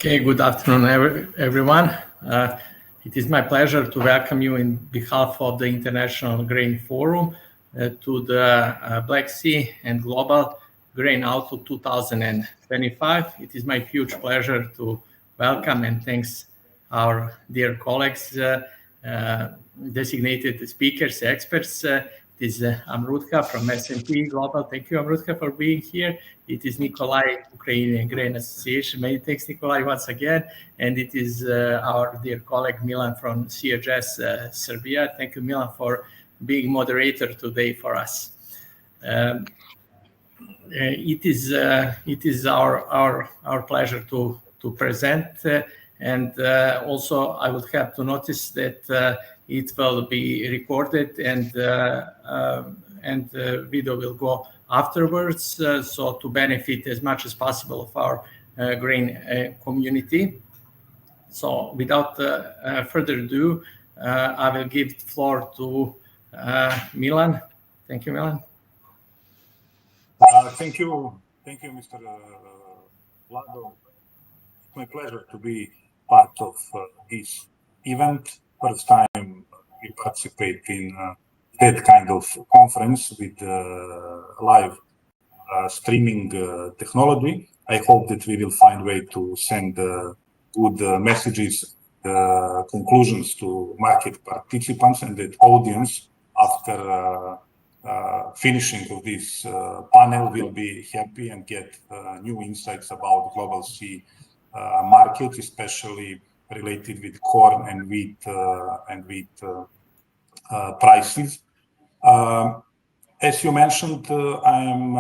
Okay, good afternoon, everyone. It is my pleasure to welcome you in behalf of the International Grain Forum to the Black Sea and Global Grain Outlook 2025. It is my huge pleasure to welcome and thanks our dear colleagues, designated speakers, experts. It is Amrutha from S&P Global. Thank you, Amrutha, for being here. It is Nikolay, Ukrainian Grain Association. Many thanks, Nikolay, once again. And it is our dear colleague Milan from CEST, Serbia. Thank you, Milan, for being moderator today for us. It is our pleasure to present. And also, I would have to notice that it will be recorded and video will go afterwards, so to benefit as much as possible of our grain community. So without further ado, I will give the floor to Milan. Thank you, Milan. Thank you, Mr. Vlado. It's my pleasure to be part of this event. First time we participate in that kind of conference with live streaming technology. I hope that we will find way to send good messages, conclusions to market participants, and that audience after finishing of this panel will be happy and get new insights about global sea market, especially related with corn and wheat prices. As you mentioned, I'm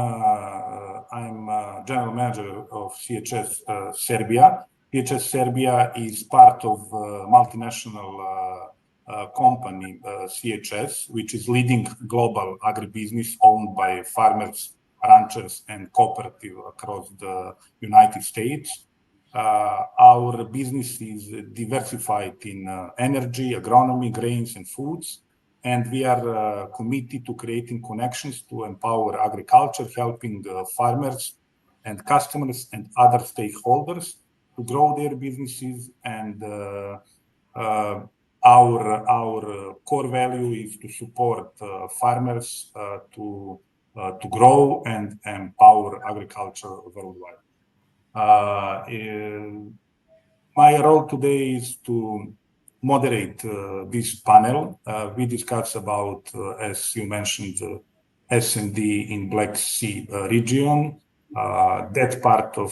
general manager of CEST Serbia. CEST Serbia is part of multinational company CEST, which is leading global agribusiness owned by farmers, ranchers, and cooperative across the United States. Our business is diversified in energy, agronomy, grains, and foods, and we are committed to creating connections to empower agriculture, helping farmers and customers and other stakeholders to grow their businesses. And our core value is to support farmers to grow and empower agriculture worldwide. My role today is to moderate this panel. We discuss about, as you mentioned, S&D in Black Sea region. That part of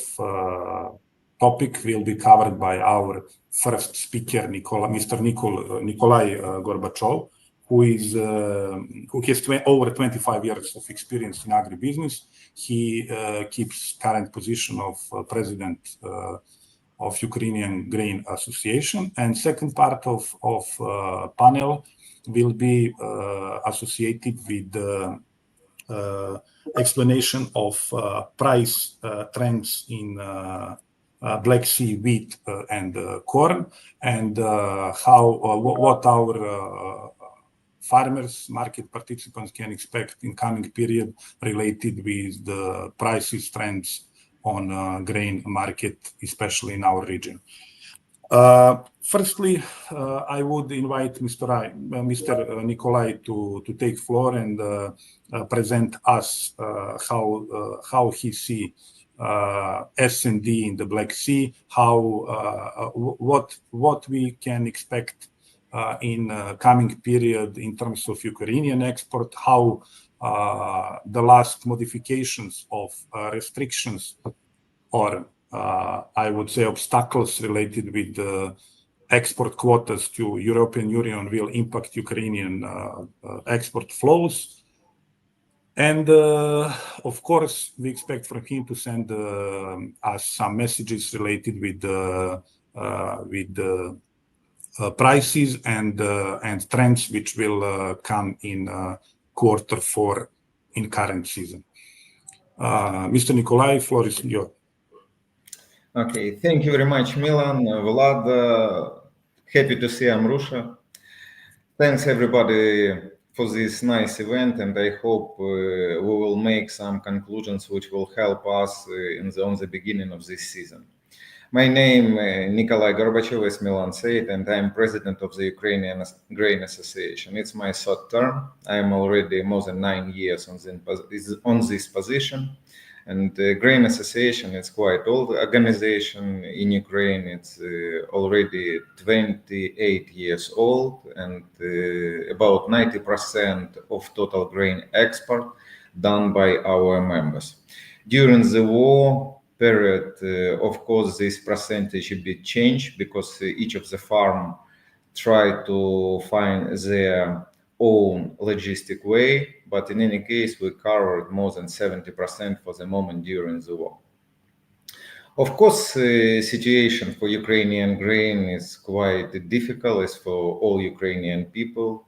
topic will be covered by our first speaker, Mr. Nikolay Gorbachov, who has over 25 years of experience in agribusiness. He keeps current position of president of Ukrainian Grain Association. And second part of panel will be associated with the explanation of price trends in Black Sea wheat and corn, and what our farmers, market participants can expect in coming period related with the prices trends on grain market, especially in our region. Firstly, I would invite Mr. Nikolay to take floor and present us how he see S&D in the Black Sea, what we can expect in coming period in terms of Ukrainian export, how the last modifications of restrictions or I would say obstacles related with the export quotas to European Union will impact Ukrainian export flows. And of course, we expect from him to send us some messages related with the prices and trends which will come in Q4 in current season. Mr. Nikolay, floor is yours. Okay, thank you very much, Milan, Vlad. Happy to see Amrutha. Thanks everybody for this nice event, and I hope we will make some conclusions which will help us on the beginning of this season. My name Nikolay Gorbachov, as Milan said, and I'm president of the Ukrainian Grain Association. It's my third term. I'm already more than 9 years on this position. And the Grain Association is quite old organization in Ukraine. It's already 28 years old, and about 90% of total grain export done by our members. During the war period, of course, this percentage a bit changed because each of the farm tried to find their own logistic way, but in any case, we covered more than 70% for the moment during the war. Of course, the situation for Ukrainian grain is quite difficult as for all Ukrainian people.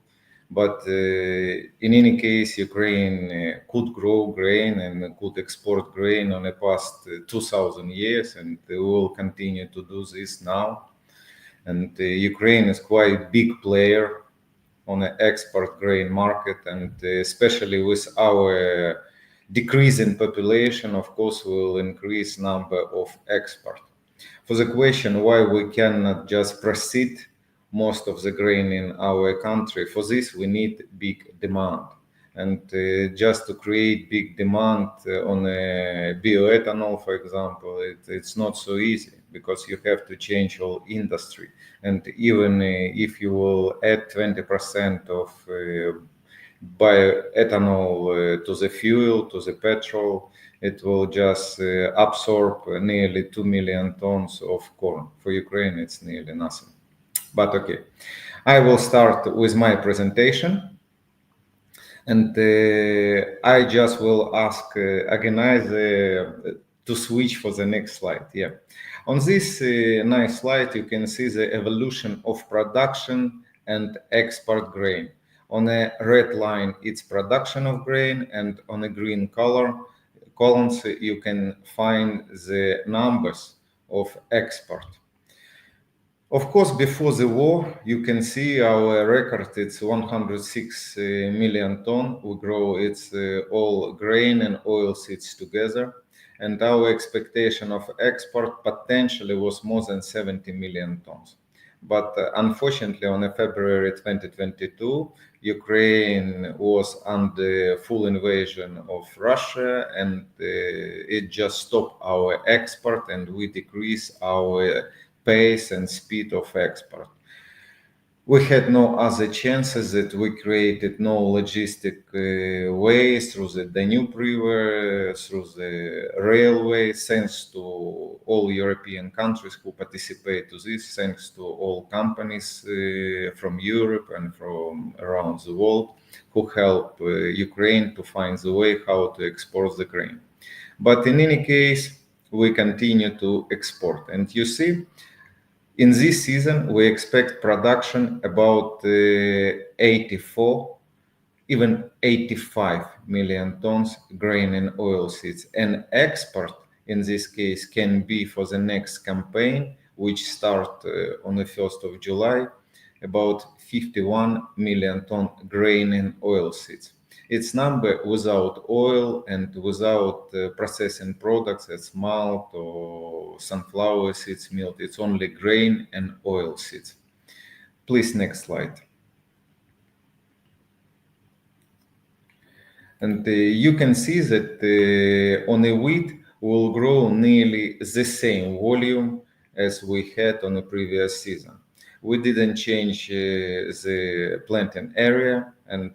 But in any case, Ukraine could grow grain and could export grain on the past 2,000 years, and we will continue to do this now. And Ukraine is quite a big player on the export grain market, and especially with our decrease in population, of course, will increase number of export. For the question why we cannot just proceed most of the grain in our country, for this we need big demand. And just to create big demand on bioethanol, for example, it's not so easy because you have to change whole industry. And even if you will add 20% of bioethanol to the fuel, to the petrol, it will just absorb nearly 2 million tons of corn. For Ukraine, it's nearly nothing. But okay, I will start with my presentation, and I just will ask organizer to switch for the next slide. Yeah, on this nice slide, you can see the evolution of production and export grain. On a red line, it's production of grain, and on a green columns, you can find the numbers of export. Of course, before the war, you can see our record, it's 106 million ton. We grow it's all grain and oilseeds together. And our expectation of export potentially was more than 70 million tons. But unfortunately, on February 2022, Ukraine was under full invasion of Russia, and it just stopped our export, and we decreased our pace and speed of export. We had no other chances that we created no logistic ways through the Danube River, through the railway, thanks to all European countries who participate to this, thanks to all companies from Europe and from around the world who help Ukraine to find the way how to export the grain. But in any case, we continue to export. And you see, in this season, we expect production about 84, even 85 million tons grain and oilseeds. And export, in this case, can be for the next campaign, which start on the 1st of July, about 51 million ton grain and oilseeds. It's number without oil and without processing products, as malt or sunflower seeds, milk. It's only grain and oil seeds. Please, next slide. And you can see that on the wheat will grow nearly the same volume as we had on the previous season. We didn't change the planting area, and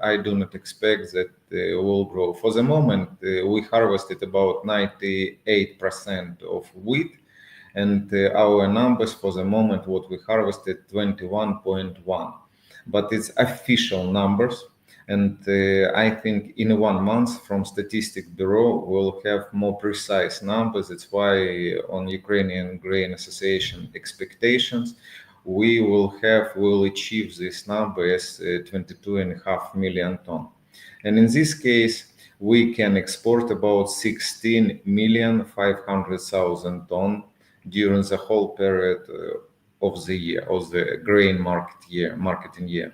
I do not expect that it will grow. For the moment, we harvested about 98% of wheat, and our numbers for the moment, what we harvested, 21.1. But it's official numbers, and I think in 1 month from Statistics Bureau, we'll have more precise numbers. That's why on Ukrainian Grain Association expectations, we will achieve this number as 22.5 million ton. And in this case, we can export about 16,500,000 ton during the whole period of the year, of the grain marketing year.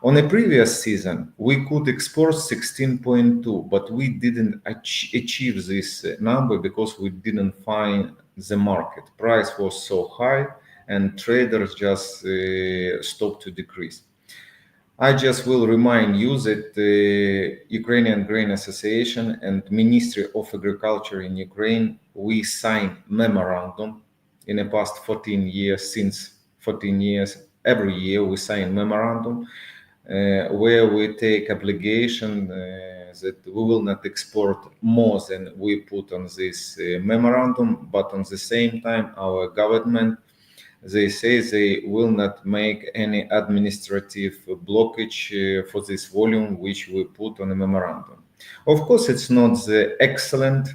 On the previous season, we could export 16.2, but we didn't achieve this number because we didn't find the market. Price was so high and traders just stopped to decrease. I just will remind you that the Ukrainian Grain Association and Ministry of Agriculture in Ukraine, we signed memorandum in the past 14 years, since 14 years, every year we sign memorandum where we take obligation that we will not export more than we put on this memorandum, but on the same time, our government, they say they will not make any administrative blockage for this volume which we put on the memorandum. Of course, it's not the excellent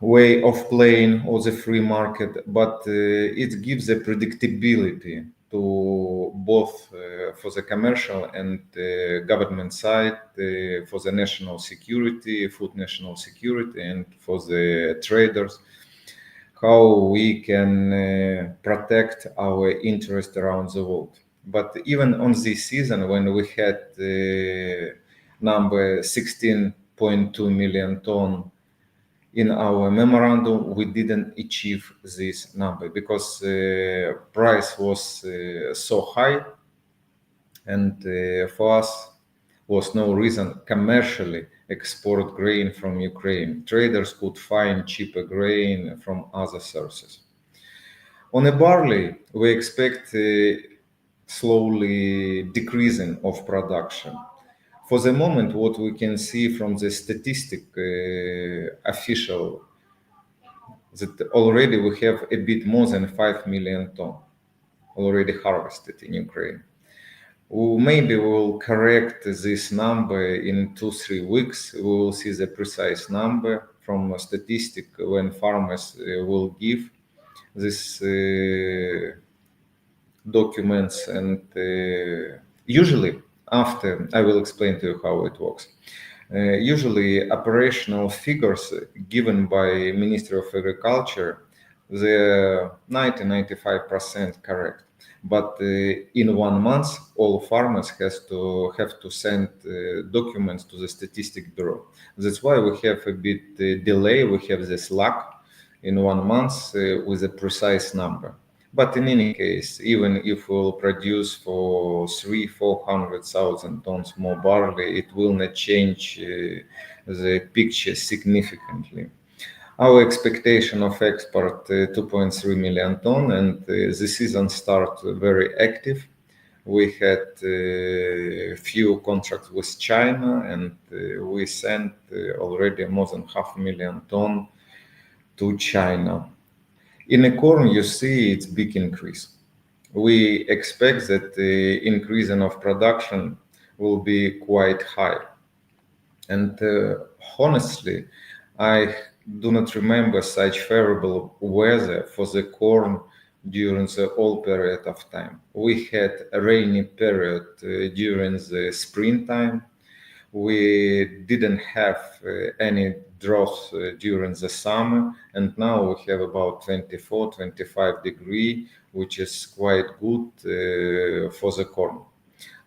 way of playing or the free market, but it gives a predictability to both for the commercial and government side, for the national security, food national security, and for the traders, how we can protect our interest around the world. But even on this season, when we had number 16.2 million ton in our memorandum, we didn't achieve this number because price was so high, and for us was no reason commercially export grain from Ukraine. Traders could find cheaper grain from other sources. On the barley, we expect slowly decreasing of production. For the moment, what we can see from the statistic official, that already we have a bit more than 5 million ton already harvested in Ukraine. Maybe we will correct this number in 2-3 weeks. We will see the precise number from a statistic when farmers will give these documents, and usually after, I will explain to you how it works. Usually operational figures given by Ministry of Agriculture, they're 90-95% correct. But in 1 month, all farmers have to send documents to the Statistic Bureau. That's why we have a bit delay. We have this lag in 1 month with a precise number. But in any case, even if we'll produce for 300,000-400,000 tons more barley, it will not change the picture significantly. Our expectation of export 2.3 million ton, and the season start very active. We had a few contracts with China, and we sent already more than 500,000 ton to China. In the corn, you see it's big increase. We expect that the increase in of production will be quite high. And honestly, I do not remember such favorable weather for the corn during the whole period of time. We had a rainy period during the springtime. We didn't have any drought during the summer, and now we have about 24-25 degrees, which is quite good for the corn.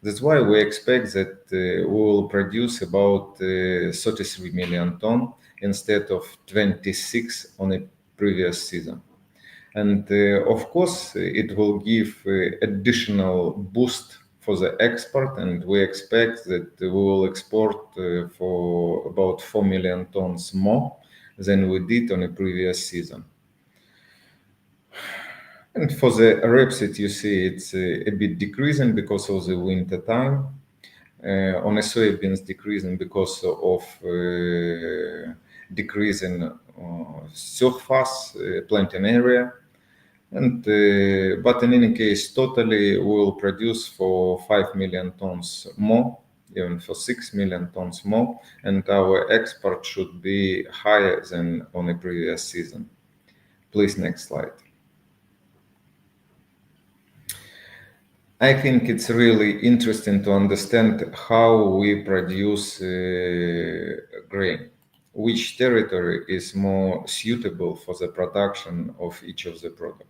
That's why we expect that we will produce about 33 million ton instead of 26 on the previous season. And of course, it will give additional boost for the export, and we expect that we will export for about 4 million tons more than we did on the previous season. And for the rapeseed, you see it's a bit decreasing because of the winter time. On the soybeans, decreasing because of decreasing surface planting area. And but in any case, totally we will produce for 5 million tons more, even for 6 million tons more, and our export should be higher than on the previous season. Please, next slide. I think it's really interesting to understand how we produce grain, which territory is more suitable for the production of each of the products.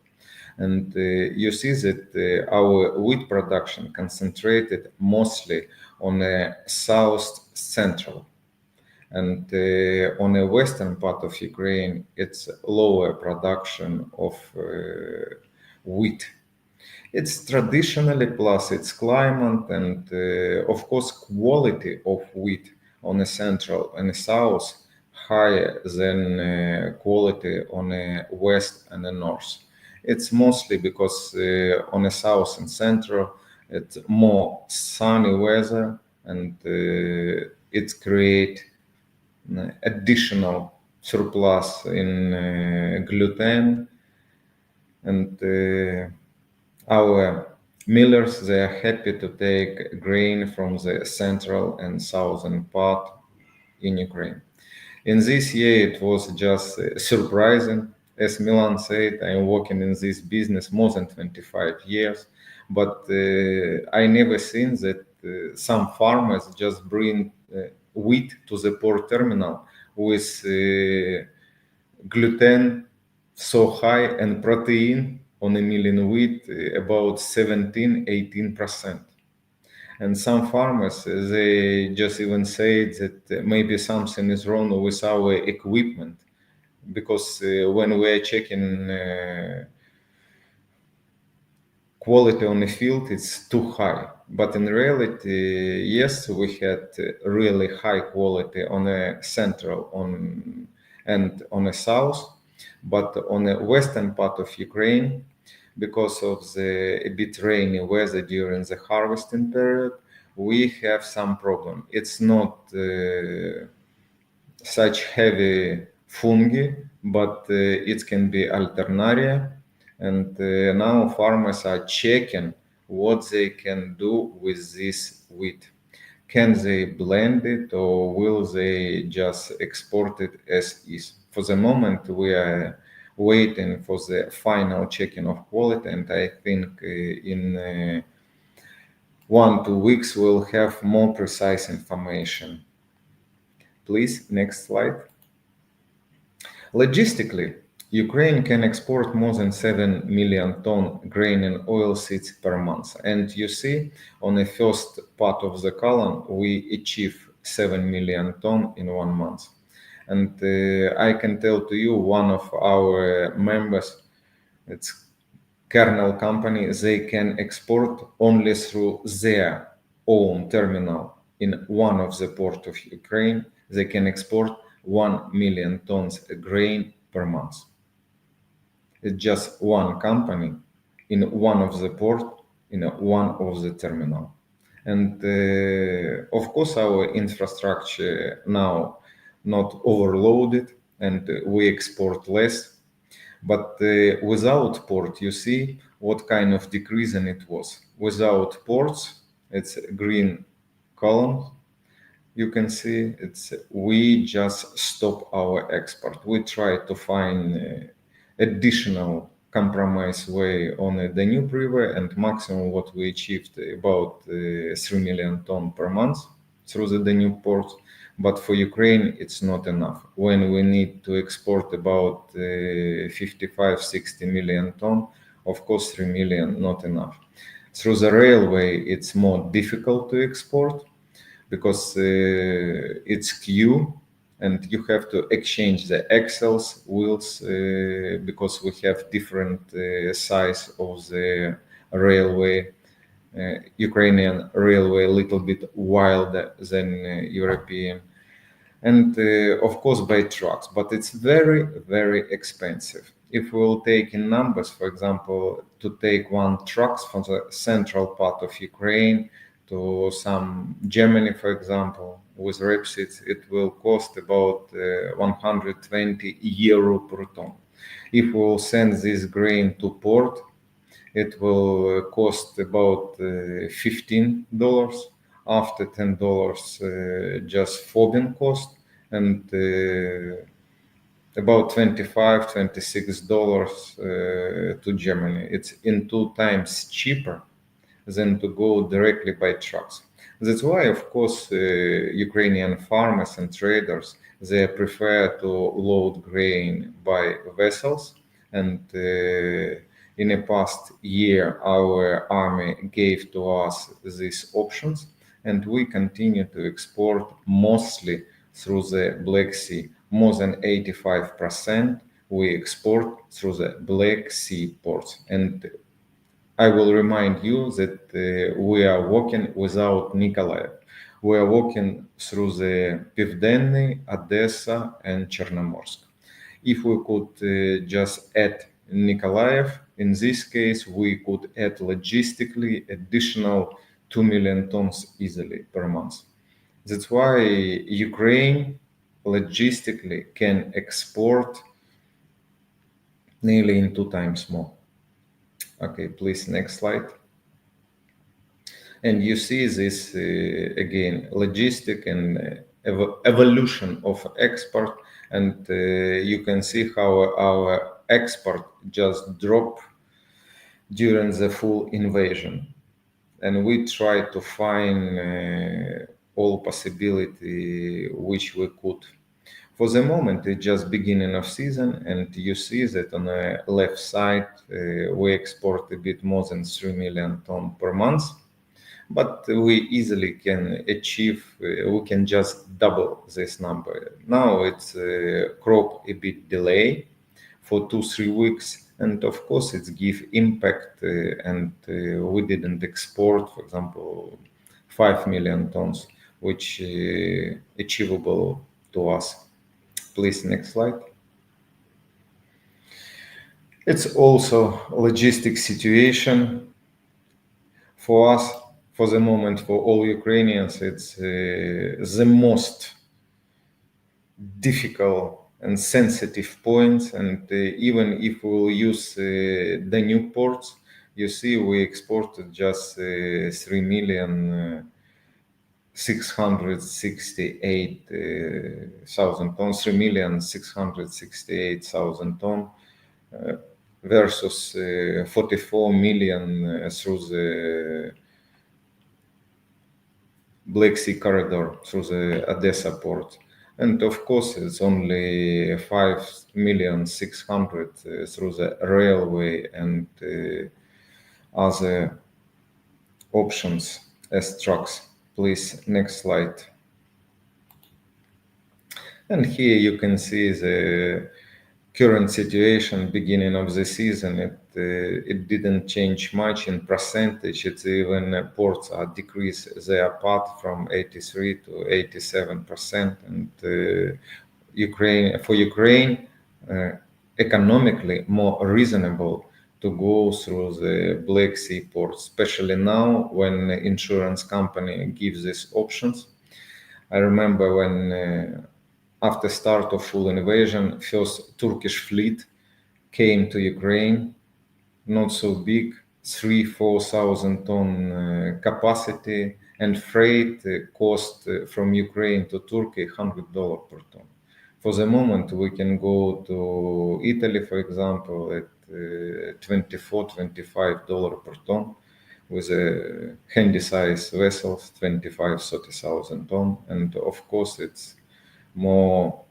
And you see that our wheat production concentrated mostly on the south central. And on the western part of Ukraine, it's lower production of wheat. It's traditionally, plus its climate and of course quality of wheat on the central and the south higher than quality on the west and the north. It's mostly because on the south and central it's more sunny weather, and it creates additional surplus in gluten, and our millers, they are happy to take grain from the central and southern part in Ukraine. In this year, it was just surprising. As Milan said, I'm working in this business more than 25 years, but I never seen that some farmers just bring wheat to the port terminal with gluten so high and protein on a million wheat about 17-18%. And some farmers, they just even say that maybe something is wrong with our equipment, because when we're checking quality on the field, it's too high. But in reality, yes, we had really high quality on the central and on the south, but on the western part of Ukraine, because of the a bit rainy weather during the harvesting period, we have some problem. It's not such heavy fungi, but it can be alternaria. And now farmers are checking what they can do with this wheat. Can they blend it, or will they just export it as is? For the moment, we are waiting for the final checking of quality, and I think in 1-2 weeks we'll have more precise information. Please, next slide. Logistically, Ukraine can export more than 7 million ton grain and oilseeds per month. And you see on the first part of the column, we achieve 7 million ton in 1 month. And I can tell to you, one of our members, it's kernel company, they can export only through their own terminal in one of the ports of Ukraine. They can export 1 million tons of grain per month. It's just one company in one of the port, in one of the terminal. And of course, our infrastructure now not overloaded, and we export less. But without port, you see what kind of decreasing it was. Without ports, it's green column. You can see it's we just stop our export. We try to find additional compromise way on the Danube River, and maximum what we achieved about 3 million ton per month through the Danube port. But for Ukraine, it's not enough. When we need to export about 55-60 million ton, of course 3 million not enough. Through the railway, it's more difficult to export because it's queue, and you have to exchange the axles, wheels, because we have different size of the railway. Ukrainian railway a little bit wilder than European, and of course by trucks, but it's very, very expensive. If we'll take in numbers, for example, to take one trucks from the central part of Ukraine to some Germany, for example, with rapeseed, it will cost about 120 euro per ton. If we'll send this grain to port, it will cost about $15, after $10 just fobbing cost, and about $25-26 to Germany. It's in 2 times cheaper than to go directly by trucks. That's why, of course, Ukrainian farmers and traders, they prefer to load grain by vessels, and in the past year, our army gave to us these options, and we continue to export mostly through the Black Sea. More than 85% we export through the Black Sea ports. And I will remind you that we are working without Nikolay. We are working through the Pivdenny, Odessa, and Chernomorsk. If we could just add Nikolaev, in this case, we could add logistically additional 2 million tons easily per month. That's why Ukraine logistically can export nearly in 2 times more. Okay, please, next slide. And you see this again, logistic and evolution of export, and you can see how our export just dropped during the full invasion. And we try to find all possibility which we could. For the moment, it's just beginning of season, and you see that on the left side, we export a bit more than 3 million tons per month, but we easily can achieve, we can just double this number. Now it's crop a bit delay for 2-3 weeks, and of course it's give impact, and we didn't export, for example, 5 million tons, which achievable to us. Please, next slide. It's also logistic situation for us. For the moment, for all Ukrainians, it's the most difficult and sensitive points. And even if we will use the new ports, you see we exported just 3,668,000 tons, 3,668,000 tons versus 44 million through the Black Sea corridor, through the Odessa port. And of course, it's only 5,600,000 through the railway and other options as trucks. Please, next slide. And here you can see the current situation beginning of the season. It didn't change much in percentage. It's even ports are decreased their part from 83 to 87%. And for Ukraine, economically more reasonable to go through the Black Sea ports, especially now when the insurance company gives these options. I remember when after start of full invasion, first Turkish fleet came to Ukraine, not so big, 3,000-4,000 ton capacity, and freight cost from Ukraine to Turkey $100 per ton. For the moment, we can go to Italy, for example, at $24-25 per ton with a handy size vessels, 25-30,000 ton, and of course it's more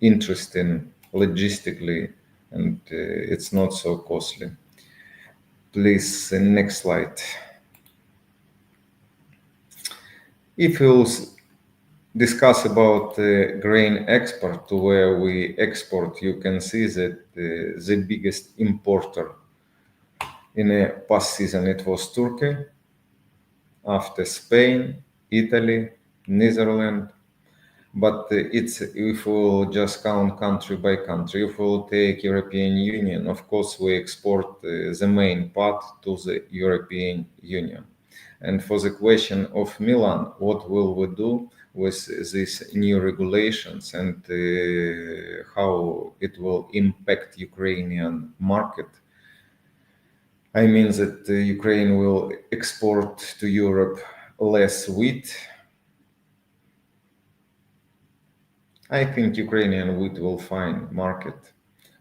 interesting logistically, and it's not so costly. Please, next slide. If we'll discuss about grain export to where we export, you can see that the biggest importer in the past season, it was Turkey, after Spain, Italy, Netherlands. But if we'll just count country by country, if we'll take European Union, of course we export the main part to the European Union. And for the question of Milan, what will we do with these new regulations and how it will impact Ukrainian market? I mean that Ukraine will export to Europe less wheat. I think Ukrainian wheat will find market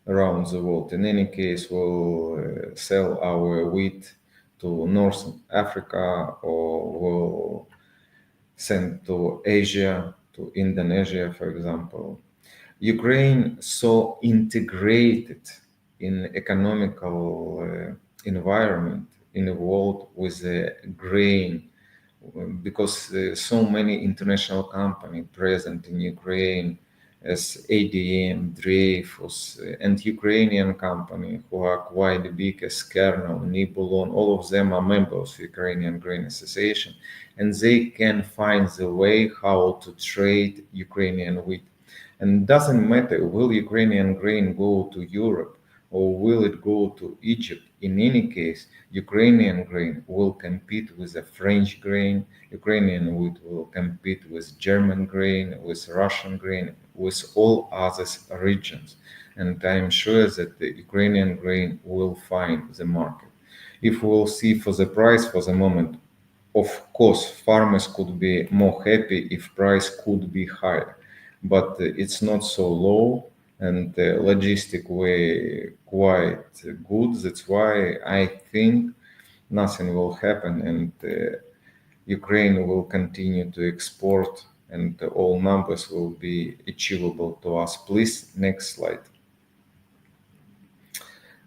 around the world. In any case, we'll sell our wheat to North Africa, or we'll send to Asia, to Indonesia, for example. Ukraine so integrated in economical environment in the world with grain, because so many international companies present in Ukraine as ADM, Dreyfus, and Ukrainian company who are quite big as Kernel, Nibulon, all of them are members of Ukrainian Grain Association, and they can find the way how to trade Ukrainian wheat. And it doesn't matter, will Ukrainian grain go to Europe or will it go to Egypt? In any case, Ukrainian grain will compete with the French grain, Ukrainian wheat will compete with German grain, with Russian grain, with all other regions. And I'm sure that the Ukrainian grain will find the market. If we'll see for the price for the moment, of course, farmers could be more happy if price could be higher, but it's not so low, and the logistic way quite good. That's why I think nothing will happen, and Ukraine will continue to export, and all numbers will be achievable to us. Please, next slide.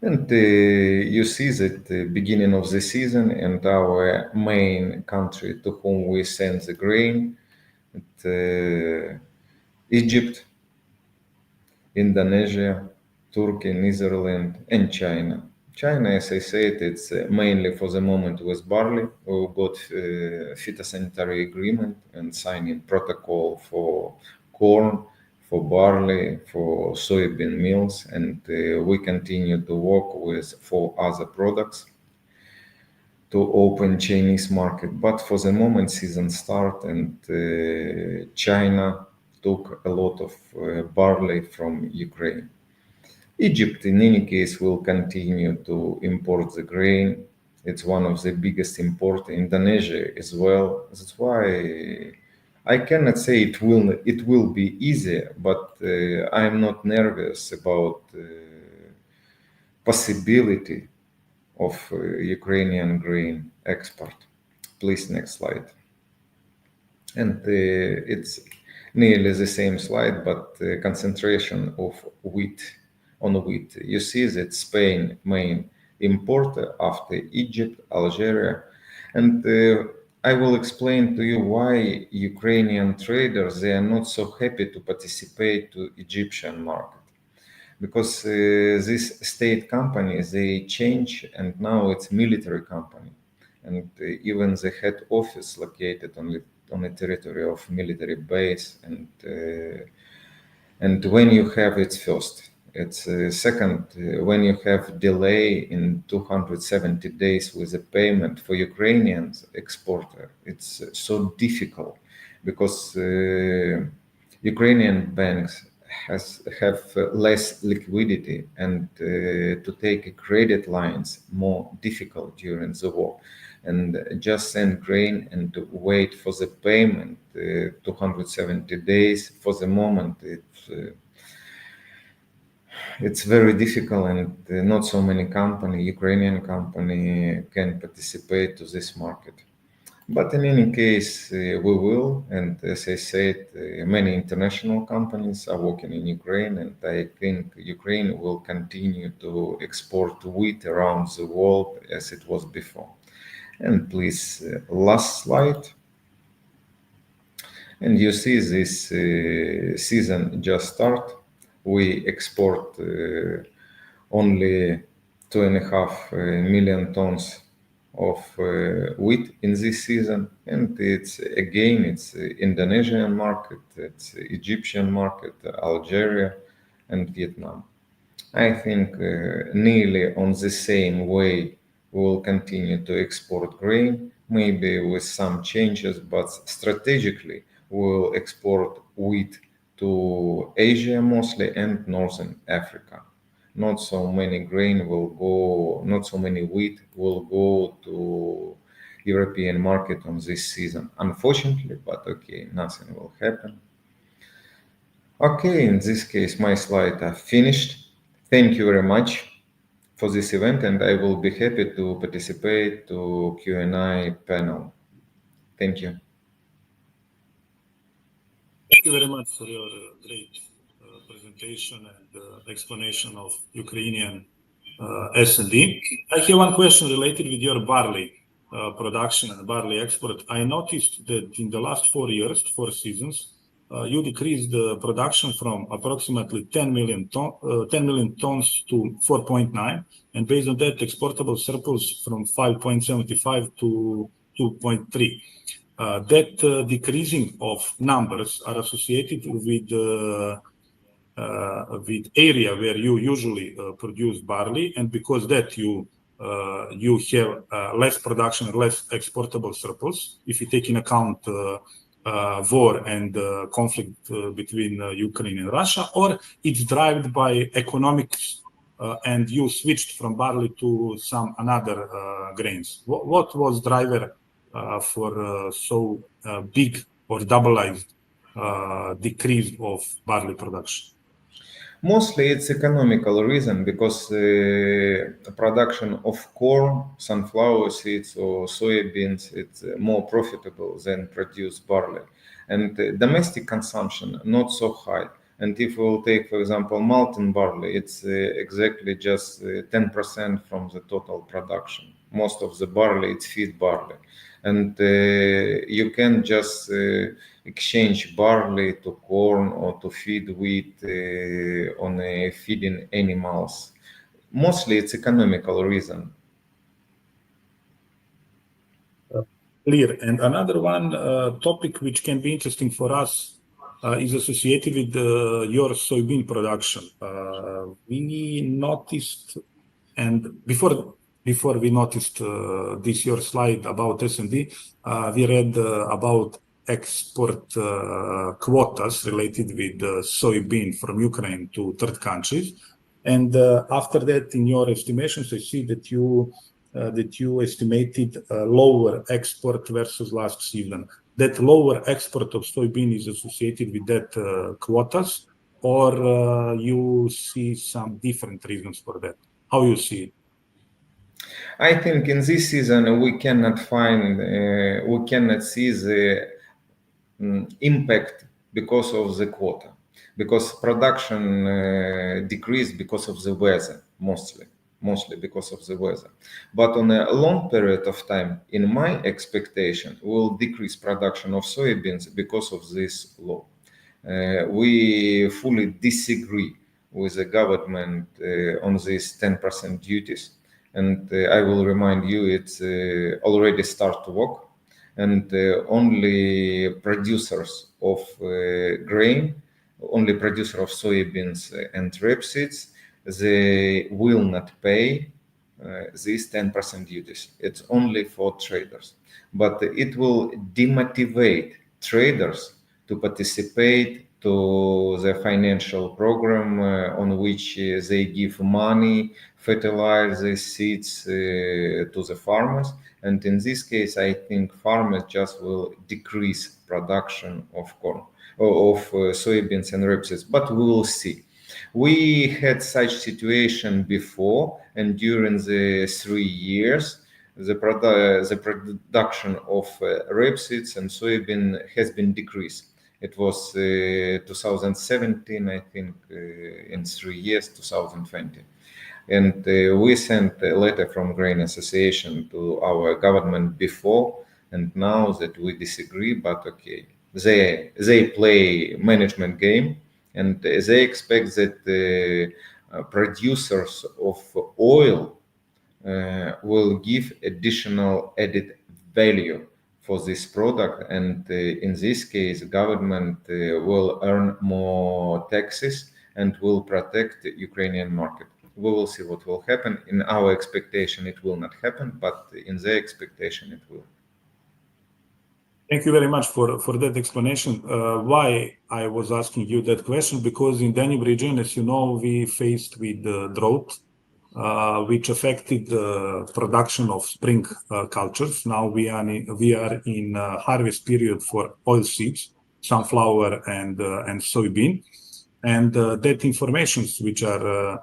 And you see that the beginning of the season and our main country to whom we send the grain, Egypt, Indonesia, Turkey, Netherlands, and China. China, as I said, it's mainly for the moment with barley. We got phytosanitary agreement and signing protocol for corn, for barley, for soybean meals, and we continue to work with 4 other products to open Chinese market. But for the moment, season start, and China took a lot of barley from Ukraine. Egypt, in any case, will continue to import the grain. It's one of the biggest imports. Indonesia as well. That's why I cannot say it will be easier, but I'm not nervous about possibility of Ukrainian grain export. Please, next slide. And it's nearly the same slide, but concentration of wheat on wheat. You see that Spain main importer after Egypt, Algeria, and I will explain to you why Ukrainian traders, they are not so happy to participate to Egyptian market. Because this state company, they change, and now it's military company, and even the head office located on the territory of military base, and when you have it's first, it's second, when you have delay in 270 days with the payment for Ukrainian exporter, it's so difficult because Ukrainian banks have less liquidity, and to take credit lines more difficult during the war, and just send grain and wait for the payment 270 days. For the moment, it's very difficult, and not so many Ukrainian company can participate to this market. But in any case, we will, and as I said, many international companies are working in Ukraine, and I think Ukraine will continue to export wheat around the world as it was before. And please, last slide. And you see this season just start. We export only 2.5 million tons of wheat in this season, and it's Indonesian market, it's Egyptian market, Algeria, and Vietnam. I think nearly on the same way we will continue to export grain, maybe with some changes, but strategically we will export wheat to Asia mostly and Northern Africa. Not so many grain will go, not so many wheat will go to European market on this season, unfortunately, but okay, nothing will happen. Okay, in this case, my slides are finished. Thank you very much for this event, and I will be happy to participate to Q&A panel. Thank you. Thank you very much for your great presentation and explanation of Ukrainian S&D. I have one question related with your barley production and barley export. I noticed that in the last 4 seasons, you decreased the production from approximately 10 million tons to 4.9, and based on that, exportable surplus from 5.75 to 2.3. That decreasing of numbers are associated with area where you usually produce barley, and because that you have less production, less exportable surplus. If you take in account war and conflict between Ukraine and Russia, or it's driven by economics, and you switched from barley to some another grains. What was driver for so big or doubleized decrease of barley production? Mostly it's economical reason, because production of corn, sunflower seeds or soybeans, it's more profitable than produce barley. And domestic consumption not so high. And if we'll take, for example, malted barley, it's exactly just 10% from the total production. Most of the barley, it's feed barley. And you can just exchange barley to corn or to feed wheat on feeding animals. Mostly it's economical reason. Clear. And another one topic which can be interesting for us is associated with your soybean production. We noticed, and before we noticed this your slide about S&D, we read about export quotas related with soybean from Ukraine to third countries. And after that, in your estimations, I see that you estimated lower export versus last season. That lower export of soybean is associated with that quotas, or you see some different reasons for that? How you see it? I think in this season we cannot see the impact because of the quota, because production decreased because of the weather, mostly because of the weather. But on a long period of time, in my expectation, will decrease production of soybeans because of this law. We fully disagree with the government on these 10% duties. And I will remind you, it's already start to work, and only producers of grain, only producer of soybeans and rapeseeds, they will not pay these 10% duties. It's only for traders, but it will demotivate traders to participate to the financial program on which they give money, fertilizer, seeds to the farmers. And in this case, I think farmers just will decrease production of corn, or of soybeans and rapeseeds, but we will see. We had such situation before, and during the 3 years, the production of rapeseeds and soybean has been decreased. It was 2017, I think, in 3 years, 2020. And we sent a letter from Grain Association to our government before, and now that we disagree, but okay, they play management game, and they expect that the producers of oil will give additional added value for this product, and in this case, government will earn more taxes and will protect the Ukrainian market. We will see what will happen. In our expectation, it will not happen, but in their expectation, it will. Thank you very much for that explanation. Why I was asking you that question, because in Danube region, as you know, we faced with drought, which affected the production of spring cultures. Now we are in harvest period for oilseeds, sunflower and soybean, and that informations which are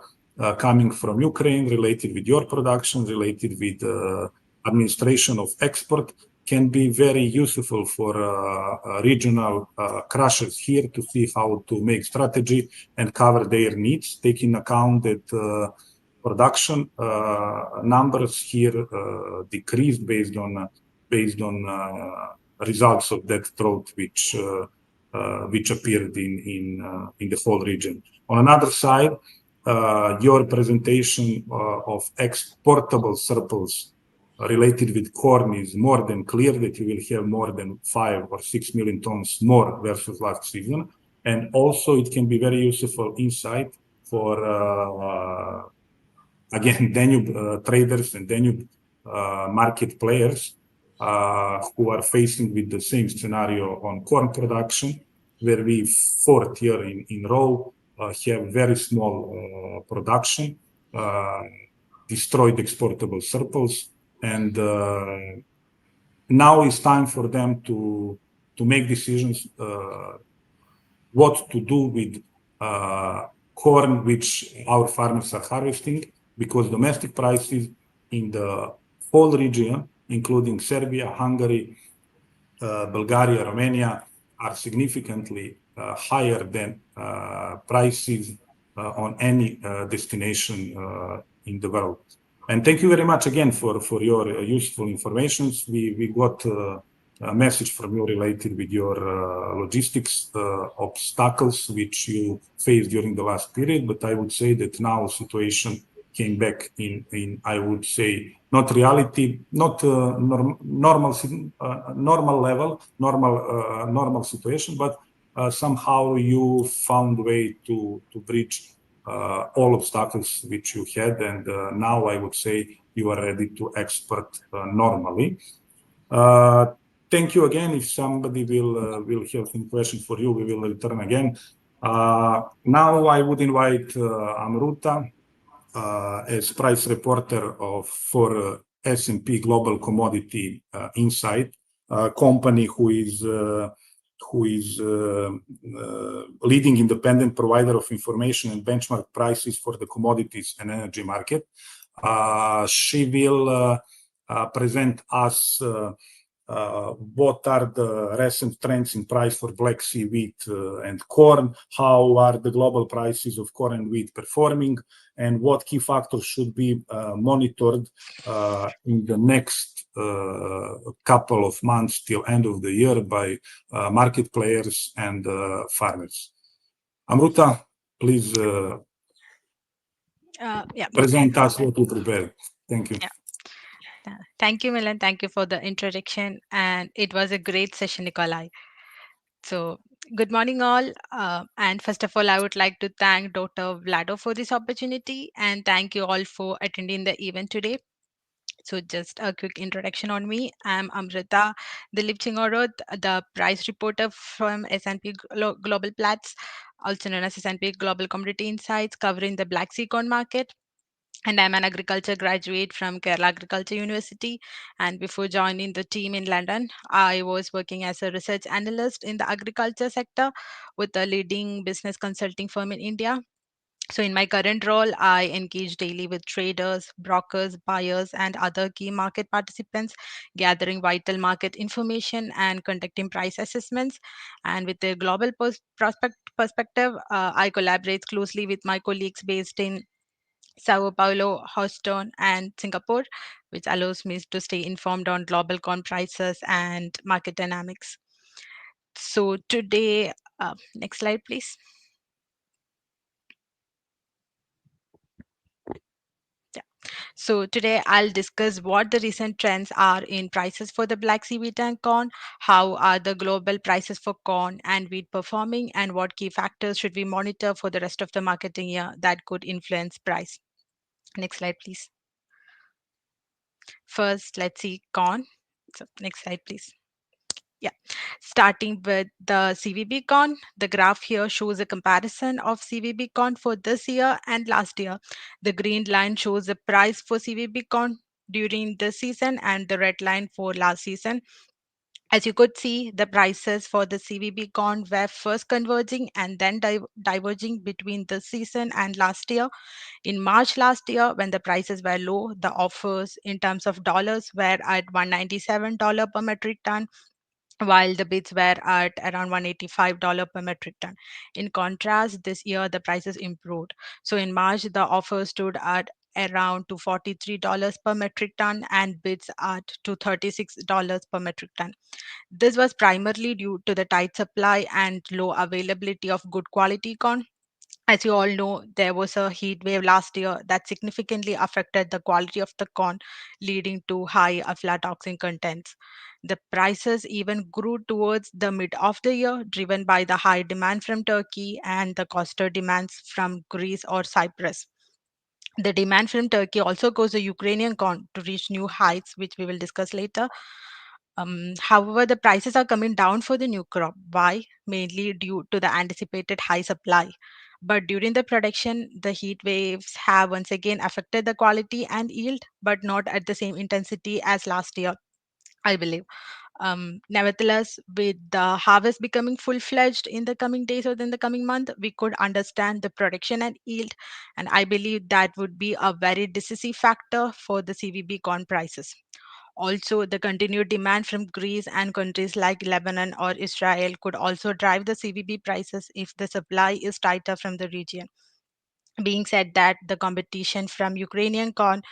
coming from Ukraine related with your production, related with administration of export, can be very useful for regional crushers here to see how to make strategy and cover their needs, taking account that production numbers here decreased based on results of that drought which appeared in the whole region. On another side, your presentation of exportable surplus related with corn is more than clear that you will have more than 5 or 6 million tons more versus last season. And also it can be very useful insight for, again, Danube traders and Danube market players who are facing with the same scenario on corn production, where we 4th year in row have very small production, destroyed exportable surplus, and now it's time for them to make decisions what to do with corn which our farmers are harvesting, because domestic prices in the whole region, including Serbia, Hungary, Bulgaria, Romania, are significantly higher than prices on any destination in the world. And thank you very much again for your useful information. We got a message from you related with your logistics obstacles which you faced during the last period, but I would say that now situation came back in I would say not reality, not normal level, normal situation, but somehow you found way to bridge all obstacles which you had, and now I would say you are ready to export normally. Thank you again. If somebody will have some questions for you, we will return again. Now I would invite Amrutha as price reporter for S&P Global Commodity Insight, a company who is leading independent provider of information and benchmark prices for the commodities and energy market. She will present us what are the recent trends in price for Black Sea wheat and corn, how are the global prices of corn and wheat performing, and what key factors should be monitored in the next couple of months till end of the year by market players and farmers. Amrutha, please present us what you prepared. Thank you. Yeah. Thank you, Milan. Thank you for the introduction. And it was a great session, Nikolay. So, good morning, all. And first of all, I would like to thank Dr. Vlado for this opportunity, and thank you all for attending the event today. So, just a quick introduction on me. I'm Amrutha Dileep Chingoroth, the price reporter from S&P Global Platts, also known as S&P Global Commodity Insights, covering the Black Sea corn market. And I'm an agriculture graduate from Kerala Agriculture University. And before joining the team in London, I was working as a research analyst in the agriculture sector with a leading business consulting firm in India. So, in my current role, I engage daily with traders, brokers, buyers, and other key market participants, gathering vital market information and conducting price assessments. And with a global perspective, I collaborate closely with my colleagues based in Sao Paulo, Houston, and Singapore, which allows me to stay informed on global corn prices and market dynamics. So today, next slide, please. Yeah. So today I'll discuss what the recent trends are in prices for the Black Sea wheat and corn, how are the global prices for corn and wheat performing, and what key factors should we monitor for the rest of the marketing year that could influence price. Next slide, please. First, let's see corn. So next slide, please. Yeah, starting with the CVB corn, the graph here shows a comparison of CVB corn for this year and last year. The green line shows the price for CVB corn during the season and the red line for last season. As you could see, the prices for the CVB corn were first converging and then diverging between the season and last year. In March last year, when the prices were low, the offers in terms of dollars were at $197 per metric ton, while the bids were at around $185 per metric ton. In contrast, this year the prices improved. So in March, the offer stood at around to $43 per metric ton and bids at to $36 per metric ton. This was primarily due to the tight supply and low availability of good quality corn. As you all know, there was a heat wave last year that significantly affected the quality of the corn, leading to high aflatoxin contents. The prices even grew towards the mid of the year, driven by the high demand from Turkey and the coastal demands from Greece or Cyprus. The demand from Turkey also caused the Ukrainian corn to reach new heights, which we will discuss later. However, the prices are coming down for the new crop. Why? Mainly due to the anticipated high supply. But during the production, the heat waves have once again affected the quality and yield, but not at the same intensity as last year, I believe. Nevertheless, with the harvest becoming full fledged in the coming days or in the coming month, we could understand the production and yield. And I believe that would be a very decisive factor for the CVB corn prices. Also, the continued demand from Greece and countries like Lebanon or Israel could also drive the CVB prices if the supply is tighter from the region. Being said that, the competition from Ukrainian corn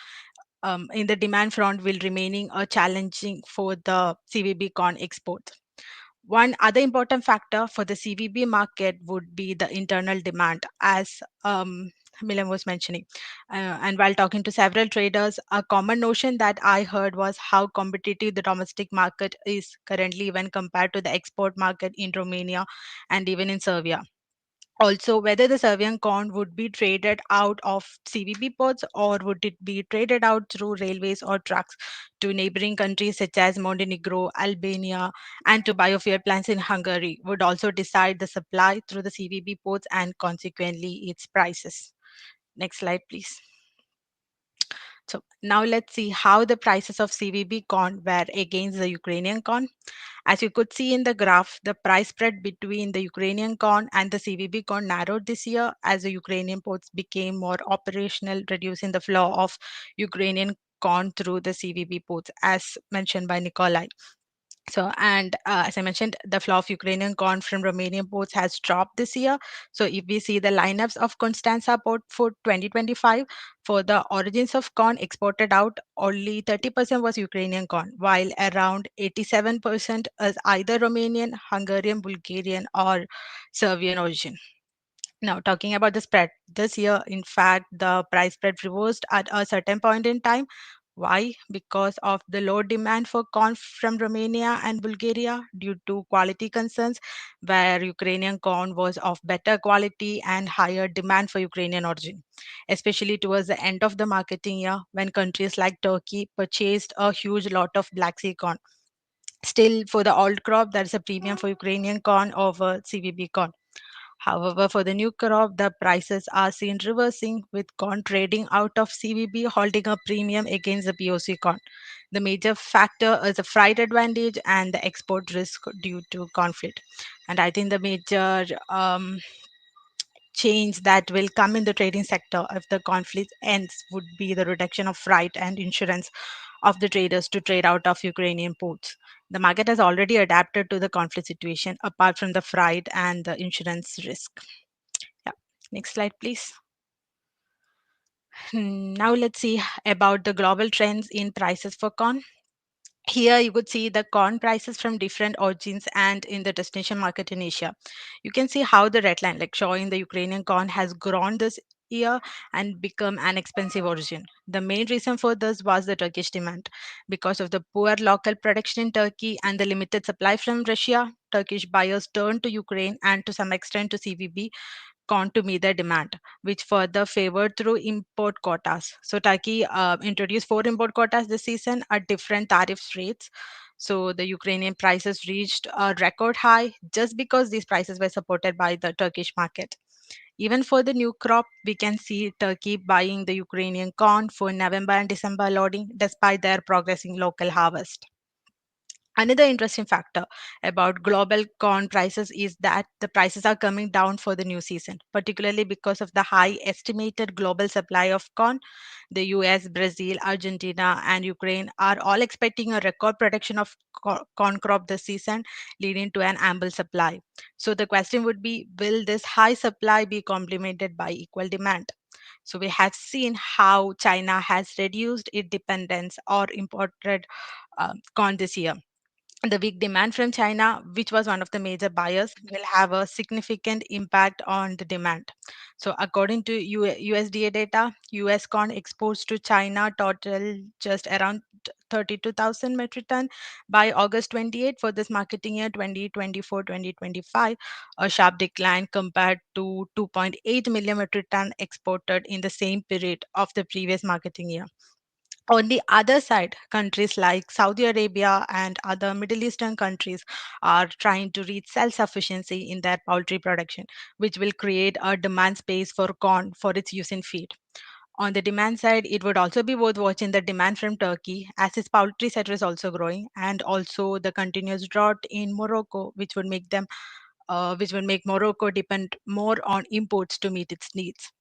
in the demand front will remaining a challenging for the CVB corn export. One other important factor for the CVB market would be the internal demand, as Milan was mentioning. And while talking to several traders, a common notion that I heard was how competitive the domestic market is currently when compared to the export market in Romania and even in Serbia. Also, whether the Serbian corn would be traded out of CVB ports or would it be traded out through railways or trucks to neighboring countries such as Montenegro, Albania, and to biofuel plants in Hungary would also decide the supply through the CVB ports and consequently its prices. Next slide, please. So now let's see how the prices of CVB corn were against the Ukrainian corn. As you could see in the graph, the price spread between the Ukrainian corn and the CVB corn narrowed this year as the Ukrainian ports became more operational, reducing the flow of Ukrainian corn through the CVB ports, as mentioned by Nikolay. So, and as I mentioned, the flow of Ukrainian corn from Romanian ports has dropped this year. So, if we see the lineups of Constanța port for 2025, for the origins of corn exported out, only 30% was Ukrainian corn, while around 87% is either Romanian, Hungarian, Bulgarian, or Serbian origin. Now, talking about the spread, this year, in fact, the price spread reversed at a certain point in time. Why? Because of the low demand for corn from Romania and Bulgaria due to quality concerns, where Ukrainian corn was of better quality and higher demand for Ukrainian origin, especially towards the end of the marketing year when countries like Turkey purchased a huge lot of Black Sea corn. Still, for the old crop, there is a premium for Ukrainian corn over CVB corn. However, for the new crop, the prices are seen reversing, with corn trading out of CVB holding a premium against the POC corn. The major factor is the freight advantage and the export risk due to conflict. And I think the major change that will come in the trading sector if the conflict ends would be the reduction of freight and insurance of the traders to trade out of Ukrainian ports. The market has already adapted to the conflict situation apart from the freight and the insurance risk. Yeah. Next slide, please. Now let's see about the global trends in prices for corn. Here you could see the corn prices from different origins and in the destination market in Asia. You can see how the red line, like showing the Ukrainian corn, has grown this year and become an expensive origin. The main reason for this was the Turkish demand. Because of the poor local production in Turkey and the limited supply from Russia, Turkish buyers turned to Ukraine and to some extent to CVB corn to meet their demand, which further favored through import quotas. So Turkey introduced 4 import quotas this season at different tariff rates. So the Ukrainian prices reached a record high just because these prices were supported by the Turkish market. Even for the new crop, we can see Turkey buying the Ukrainian corn for November and December loading despite their progressing local harvest. Another interesting factor about global corn prices is that the prices are coming down for the new season, particularly because of the high estimated global supply of corn. The US, Brazil, Argentina, and Ukraine are all expecting a record production of corn crop this season, leading to an ample supply. So the question would be, will this high supply be complemented by equal demand? So we have seen how China has reduced its dependence or imported corn this year. The weak demand from China, which was one of the major buyers, will have a significant impact on the demand. So, according to USDA data, US corn exports to China total just around 32,000 metric ton by August 28 for this marketing year 2024-2025, a sharp decline compared to 2.8 million metric ton exported in the same period of the previous marketing year. On the other side, countries like Saudi Arabia and other Middle Eastern countries are trying to reach self sufficiency in their poultry production, which will create a demand space for corn for its use in feed. On the demand side, it would also be worth watching the demand from Turkey as its poultry sector is also growing, and also the continuous drought in Morocco, which would make Morocco depend more on imports to meet its needs.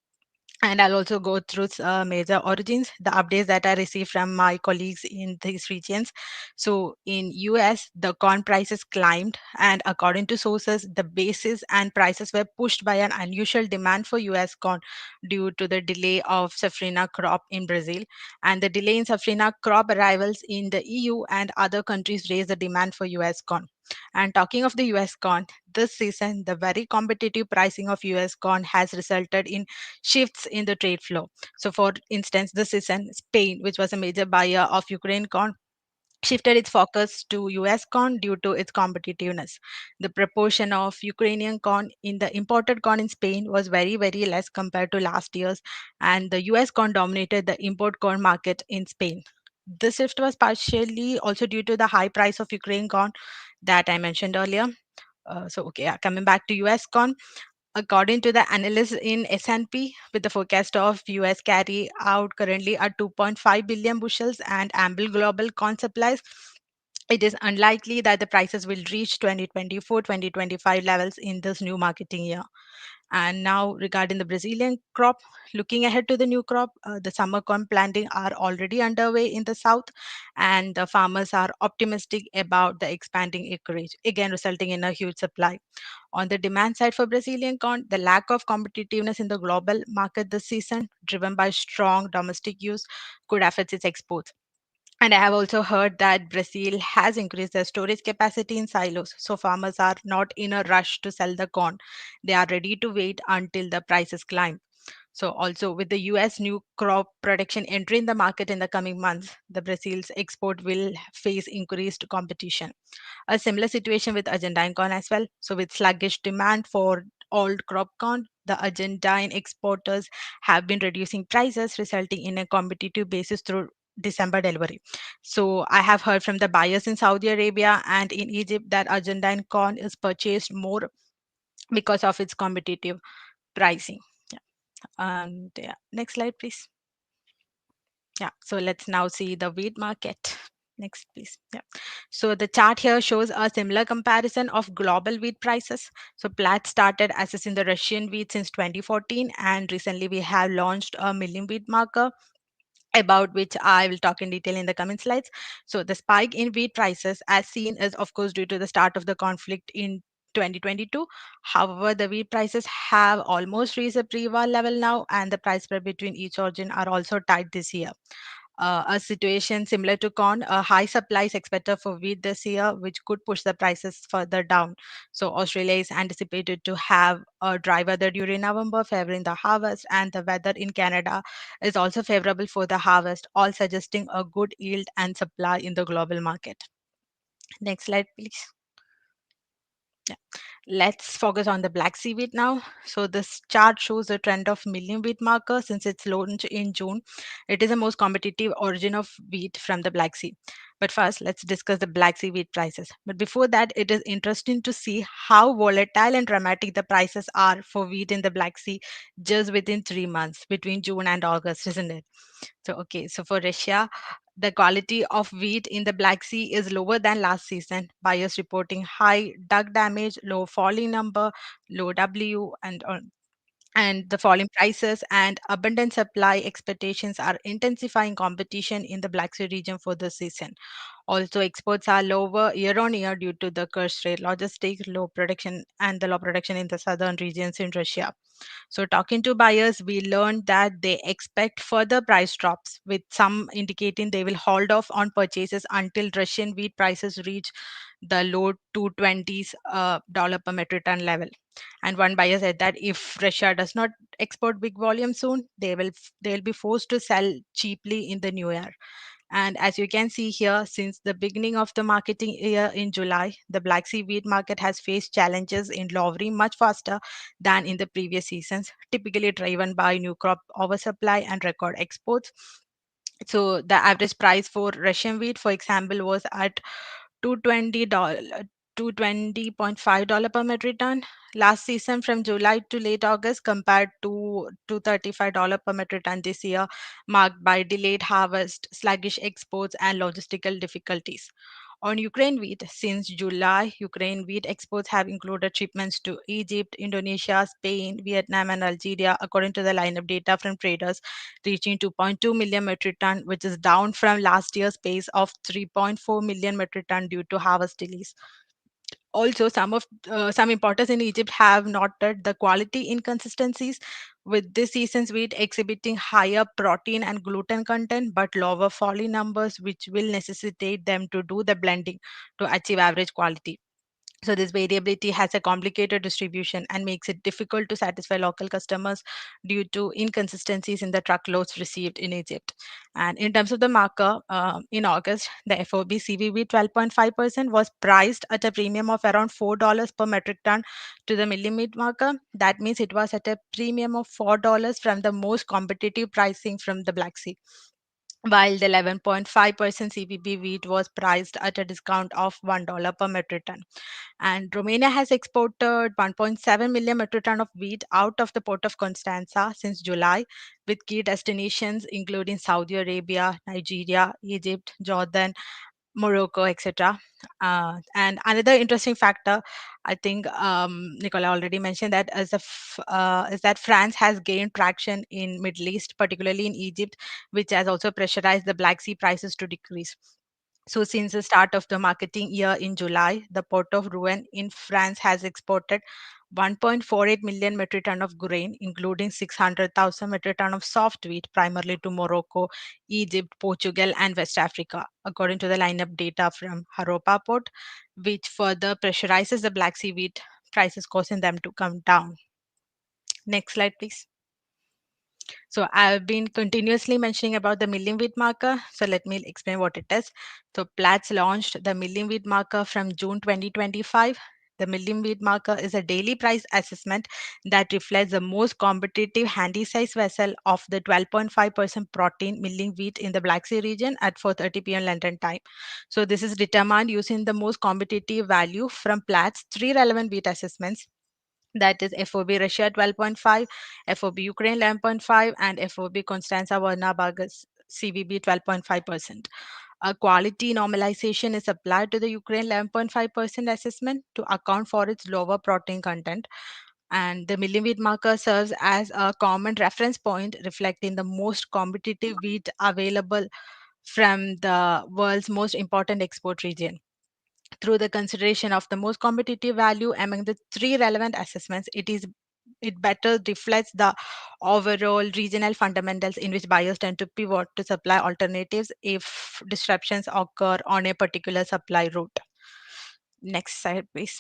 And I'll also go through major origins, the updates that I received from my colleagues in these regions. So in US, the corn prices climbed, and according to sources, the basis and prices were pushed by an unusual demand for US corn due to the delay of safrinha crop in Brazil. And the delay in safrinha crop arrivals in the EU and other countries raised the demand for US corn. And talking of the US corn, this season, the very competitive pricing of US corn has resulted in shifts in the trade flow. So, for instance, this season, Spain, which was a major buyer of Ukraine corn, shifted its focus to US corn due to its competitiveness. The proportion of Ukrainian corn in the imported corn in Spain was very, very less compared to last year's, and the US corn dominated the import corn market in Spain. This shift was partially also due to the high price of Ukraine corn that I mentioned earlier. Coming back to US corn, according to the analysts in S&P, with the forecast of US carry out currently at 2.5 billion bushels and ample global corn supplies, it is unlikely that the prices will reach 2024-2025 levels in this new marketing year. And now, regarding the Brazilian crop, looking ahead to the new crop, the summer corn planting are already underway in the south, and the farmers are optimistic about the expanding acreage, again resulting in a huge supply. On the demand side for Brazilian corn, the lack of competitiveness in the global market this season, driven by strong domestic use, could affect its exports. And I have also heard that Brazil has increased their storage capacity in silos. So farmers are not in a rush to sell the corn. They are ready to wait until the prices climb. So also with the US new crop production entering the market in the coming months, the Brazil's export will face increased competition. A similar situation with Argentine corn as well. So with sluggish demand for old crop corn, the Argentine exporters have been reducing prices, resulting in a competitive basis through December delivery. So I have heard from the buyers in Saudi Arabia and in Egypt that Argentine corn is purchased more because of its competitive pricing. Yeah. And yeah, next slide, please. Yeah, so let's now see the wheat market. Next, please. Yeah. So the chart here shows a similar comparison of global wheat prices. So Plaid started assessing the Russian wheat since 2014, and recently we have launched a milling wheat marker about which I will talk in detail in the coming slides. So the spike in wheat prices as seen is of course due to the start of the conflict in 2022. However, the wheat prices have almost reached a pre-war level now, and the price spread between each origin are also tight this year. A situation similar to corn, a high supply is expected for wheat this year, which could push the prices further down. So Australia is anticipated to have a dry weather during November, favoring the harvest, and the weather in Canada is also favorable for the harvest, all suggesting a good yield and supply in the global market. Next slide, please. Yeah. Let's focus on the Black Sea wheat now. So this chart shows the trend of million wheat marker since its launch in June. It is the most competitive origin of wheat from the Black Sea. But first, let's discuss the Black Sea wheat prices. But before that, it is interesting to see how volatile and dramatic the prices are for wheat in the Black Sea just within 3 months, between June and August, isn't it? So for Russia, the quality of wheat in the Black Sea is lower than last season. Buyers reporting high duck damage, low falling number, low W, and the falling prices and abundant supply expectations are intensifying competition in the Black Sea region for this season. Also, exports are lower year on year due to the curse rate, logistics, low production, and the low production in the southern regions in Russia. So, talking to buyers, we learned that they expect further price drops, with some indicating they will hold off on purchases until Russian wheat prices reach the low 220s dollar per metric ton level. And one buyer said that if Russia does not export big volume soon, they will be forced to sell cheaply in the new year. And as you can see here, since the beginning of the marketing year in July, the Black Sea wheat market has faced challenges in lowering much faster than in the previous seasons, typically driven by new crop oversupply and record exports. So the average price for Russian wheat, for example, was at $220, $220.5 per metric ton last season from July to late August, compared to $235 per metric ton this year, marked by delayed harvest, sluggish exports, and logistical difficulties. On Ukraine wheat, since July, Ukraine wheat exports have included shipments to Egypt, Indonesia, Spain, Vietnam, and Algeria, according to the lineup data from traders, reaching 2.2 million metric ton, which is down from last year's pace of 3.4 million metric ton due to harvest delays. Also, some importers in Egypt have noted the quality inconsistencies, with this season's wheat exhibiting higher protein and gluten content but lower folly numbers, which will necessitate them to do the blending to achieve average quality. So this variability has a complicated distribution and makes it difficult to satisfy local customers due to inconsistencies in the truckloads received in Egypt. And in terms of the marker, in August, the FOB CVB 12.5% was priced at a premium of around $4 per metric ton to the millimit marker. That means it was at a premium of $4 from the most competitive pricing from the Black Sea, while the 11.5% CBB wheat was priced at a discount of $1 per metric ton. And Romania has exported 1.7 million metric ton of wheat out of the port of Constanța since July, with key destinations including Saudi Arabia, Nigeria, Egypt, Jordan, Morocco, etc. And another interesting factor, I think Nikolay already mentioned that is that France has gained traction in Middle East, particularly in Egypt, which has also pressurized the Black Sea prices to decrease. So, since the start of the marketing year in July, the port of Rouen in France has exported 1.48 million metric ton of grain, including 600,000 metric ton of soft wheat, primarily to Morocco, Egypt, Portugal, and West Africa, according to the lineup data from Haropa port, which further pressurizes the Black Sea wheat prices, causing them to come down. Next slide, please. So I've been continuously mentioning about the milling wheat marker. So let me explain what it is. So Platts launched the milling wheat marker from June 2025. The milling wheat marker is a daily price assessment that reflects the most competitive handy size vessel of the 12.5% protein milling wheat in the Black Sea region at 4:30 p.m. London time. So this is determined using the most competitive value from Platts' three relevant wheat assessments, that is FOB Russia 12.5, FOB Ukraine 11.5, and FOB Constanța Varna CVB 12.5%. A quality normalization is applied to the Ukraine 11.5% assessment to account for its lower protein content. And the milling wheat marker serves as a common reference point reflecting the most competitive wheat available from the world's most important export region. Through the consideration of the most competitive value among the three relevant assessments, it better reflects the overall regional fundamentals in which buyers tend to pivot to supply alternatives if disruptions occur on a particular supply route. Next slide, please.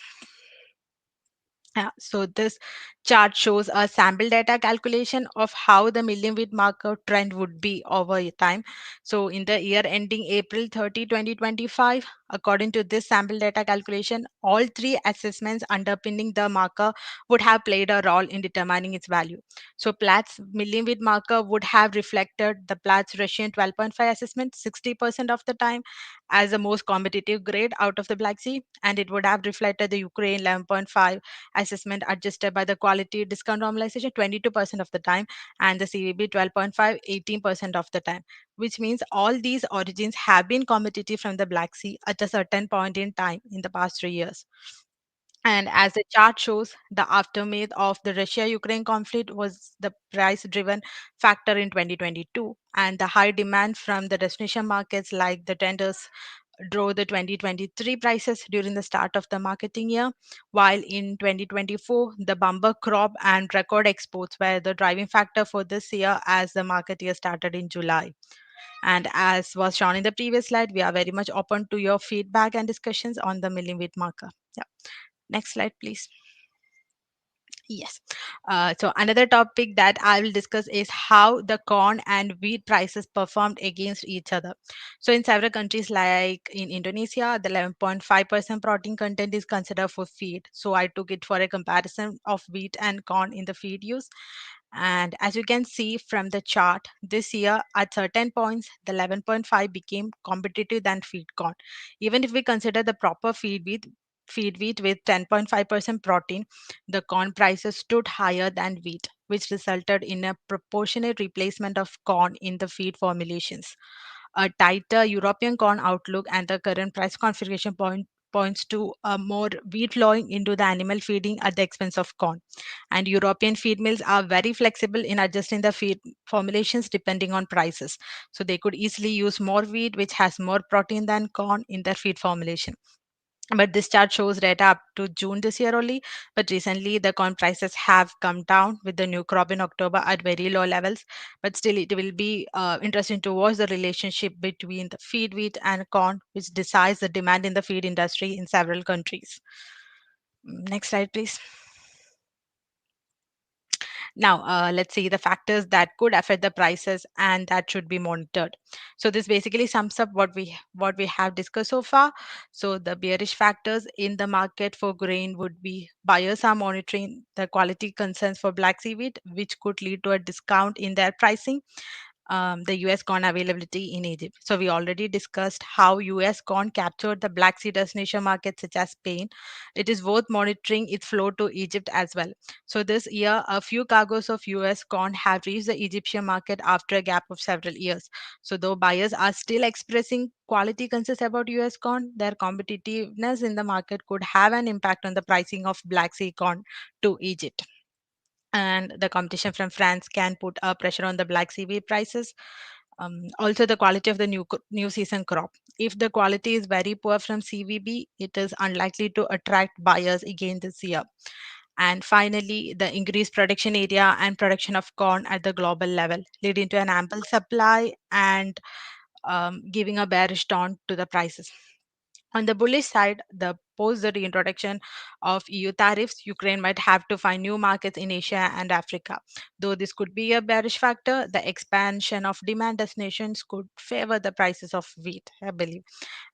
Yeah, so this chart shows a sample data calculation of how the milling wheat marker trend would be over time. So in the year ending April 30, 2025, according to this sample data calculation, all three assessments underpinning the marker would have played a role in determining its value. So Platts milling wheat marker would have reflected the Platts Russian 12.5 assessment 60% of the time as the most competitive grade out of the Black Sea, and it would have reflected the Ukraine 11.5 assessment adjusted by the quality discount normalization 22% of the time, and the CVB 12.5 18% of the time, which means all these origins have been competitive from the Black Sea at a certain point in time in the past 3 years. And as the chart shows, the aftermath of the Russia Ukraine conflict was the price driven factor in 2022, and the high demand from the destination markets like the tenders drove the 2023 prices during the start of the marketing year, while in 2024, the bumper crop and record exports were the driving factor for this year as the market year started in July. And as was shown in the previous slide, we are very much open to your feedback and discussions on the milling wheat marker. Yeah. Next slide, please. Yes. So another topic that I will discuss is how the corn and wheat prices performed against each other. So in several countries like in Indonesia, the 11.5% protein content is considered for feed. So I took it for a comparison of wheat and corn in the feed use. And as you can see from the chart, this year at certain points, the 11.5 became competitive than feed corn. Even if we consider the proper feed wheat with 10.5% protein, the corn prices stood higher than wheat, which resulted in a proportionate replacement of corn in the feed formulations. A tighter European corn outlook and the current price configuration points to a more wheat flowing into the animal feeding at the expense of corn. And European feed mills are very flexible in adjusting the feed formulations depending on prices. So they could easily use more wheat, which has more protein than corn, in their feed formulation. But this chart shows data up to June this year only. But recently, the corn prices have come down with the new crop in October at very low levels. But still, it will be interesting to watch the relationship between the feed wheat and corn, which decides the demand in the feed industry in several countries. Next slide, please. Now, let's see the factors that could affect the prices and that should be monitored. So this basically sums up what we have discussed so far. So the bearish factors in the market for grain would be buyers are monitoring the quality concerns for black sea wheat, which could lead to a discount in their pricing. The US corn availability in Egypt. So we already discussed how US corn captured the Black Sea destination markets such as Spain. It is worth monitoring its flow to Egypt as well. So this year, a few cargoes of US corn have reached the Egyptian market after a gap of several years. So though buyers are still expressing quality concerns about US corn, their competitiveness in the market could have an impact on the pricing of Black Sea corn to Egypt. And the competition from France can put pressure on the Black Sea wheat prices. Also, the quality of the new season crop. If the quality is very poor from CVB, it is unlikely to attract buyers again this year. And finally, the increased production area and production of corn at the global level, leading to an ample supply and giving a bearish tone to the prices. On the bullish side, post the reintroduction of EU tariffs, Ukraine might have to find new markets in Asia and Africa. Though this could be a bearish factor, the expansion of demand destinations could favor the prices of wheat, I believe,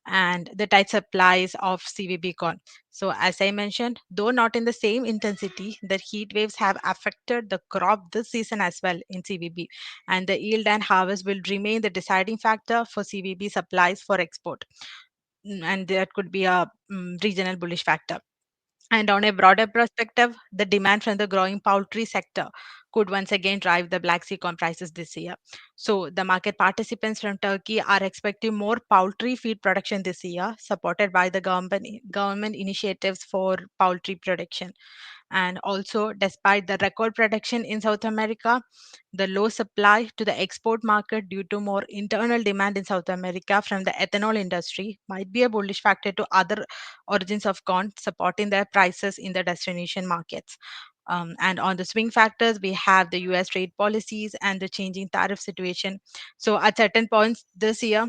and the tight supplies of CVB corn. So, as I mentioned, though not in the same intensity, the heat waves have affected the crop this season as well in CVB, and the yield and harvest will remain the deciding factor for CVB supplies for export. And that could be a regional bullish factor. And on a broader perspective, the demand from the growing poultry sector could once again drive the Black Sea corn prices this year. So the market participants from Turkey are expecting more poultry feed production this year, supported by the government initiatives for poultry production. And also, despite the record production in South America, the low supply to the export market due to more internal demand in South America from the ethanol industry might be a bullish factor to other origins of corn, supporting their prices in the destination markets. And on the swing factors, we have the US trade policies and the changing tariff situation. So, at certain points this year,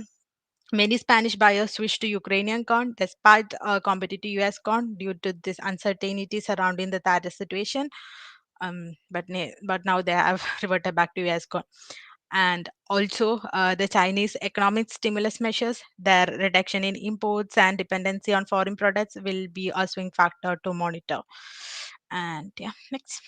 many Spanish buyers switched to Ukrainian corn despite competitive US corn due to this uncertainty surrounding the tariff situation. But now they have reverted back to US corn. And also, the Chinese economic stimulus measures, their reduction in imports and dependency on foreign products will be a swing factor to monitor. And yeah, next.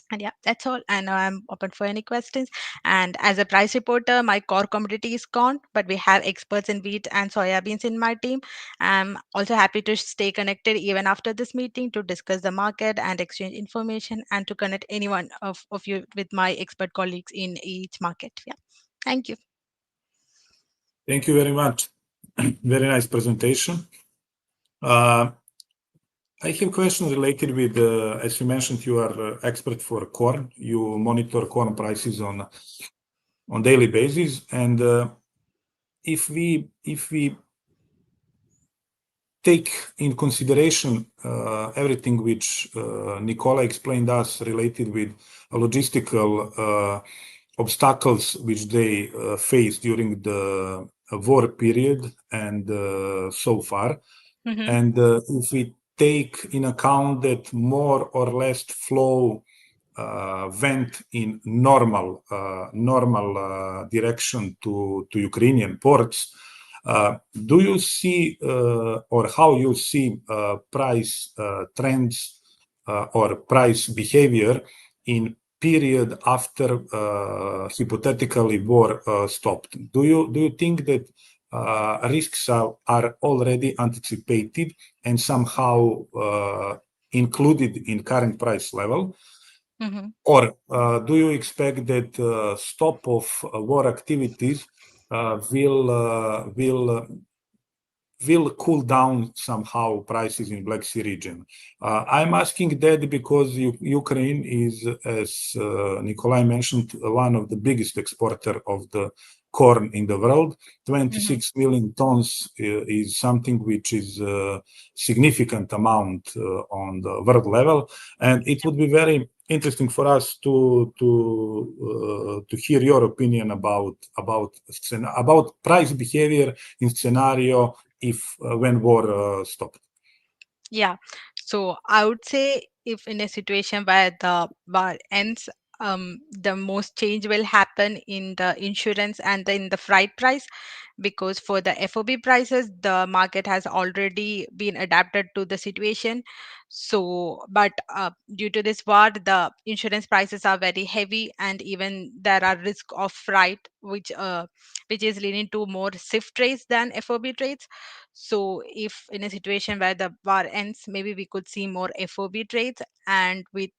And yeah, that's all. And I'm open for any questions. And as a price reporter, my core commodity is corn, but we have experts in wheat and soybeans in my team. I'm also happy to stay connected even after this meeting to discuss the market and exchange information and to connect anyone of you with my expert colleagues in each market. Yeah. Thank you. Thank you very much. Very nice presentation. I have questions related with, as you mentioned, you are expert for corn. You monitor corn prices on daily basis, and if we take in consideration everything which Nikolay explained us related with logistical obstacles which they faced during the war period and so far. Mhm. And if we take in account that more or less flow went in normal direction to Ukrainian ports, do you see or how you see price trends or price behavior in period after hypothetically war stopped? Do you think that risks are already anticipated and somehow included in current price level? Mhm. Or do you expect that stop of war activities will cool down somehow prices in Black Sea region? I'm asking that because Ukraine is, as Nikolay mentioned, one of the biggest exporter of the corn in the world. 26 million tons is something which is a significant amount on the world level, and it would be very interesting for us to hear your opinion about price behavior in scenario if when war stopped. Yeah. So I would say if in a situation where the war ends, the most change will happen in the insurance and in the freight price, because for the FOB prices, the market has already been adapted to the situation. So, but due to this war, the insurance prices are very heavy, and even there are risk of freight, which is leading to more SIF trades than FOB trades. So, if in a situation where the war ends, maybe we could see more FOB trades, and with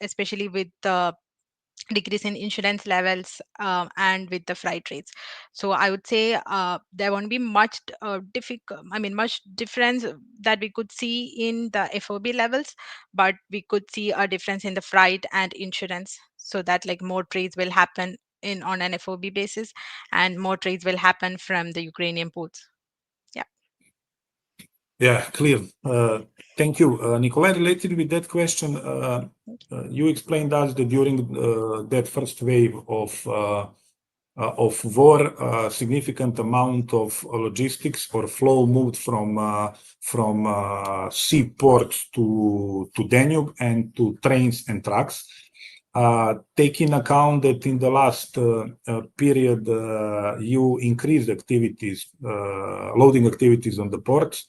especially with the decrease in insurance levels, and with the freight rates. So I would say there won't be much much difference that we could see in the FOB levels, but we could see a difference in the freight and insurance, so that like more trades will happen in on an FOB basis, and more trades will happen from the Ukrainian ports. Yeah. Yeah, clear. Thank you, Nikolay. Related with that question, you explained us that during that first wave of war, a significant amount of logistics or flow moved from seaports to Danube and to trains and trucks. Taking account that in the last period you increased activities, loading activities on the ports,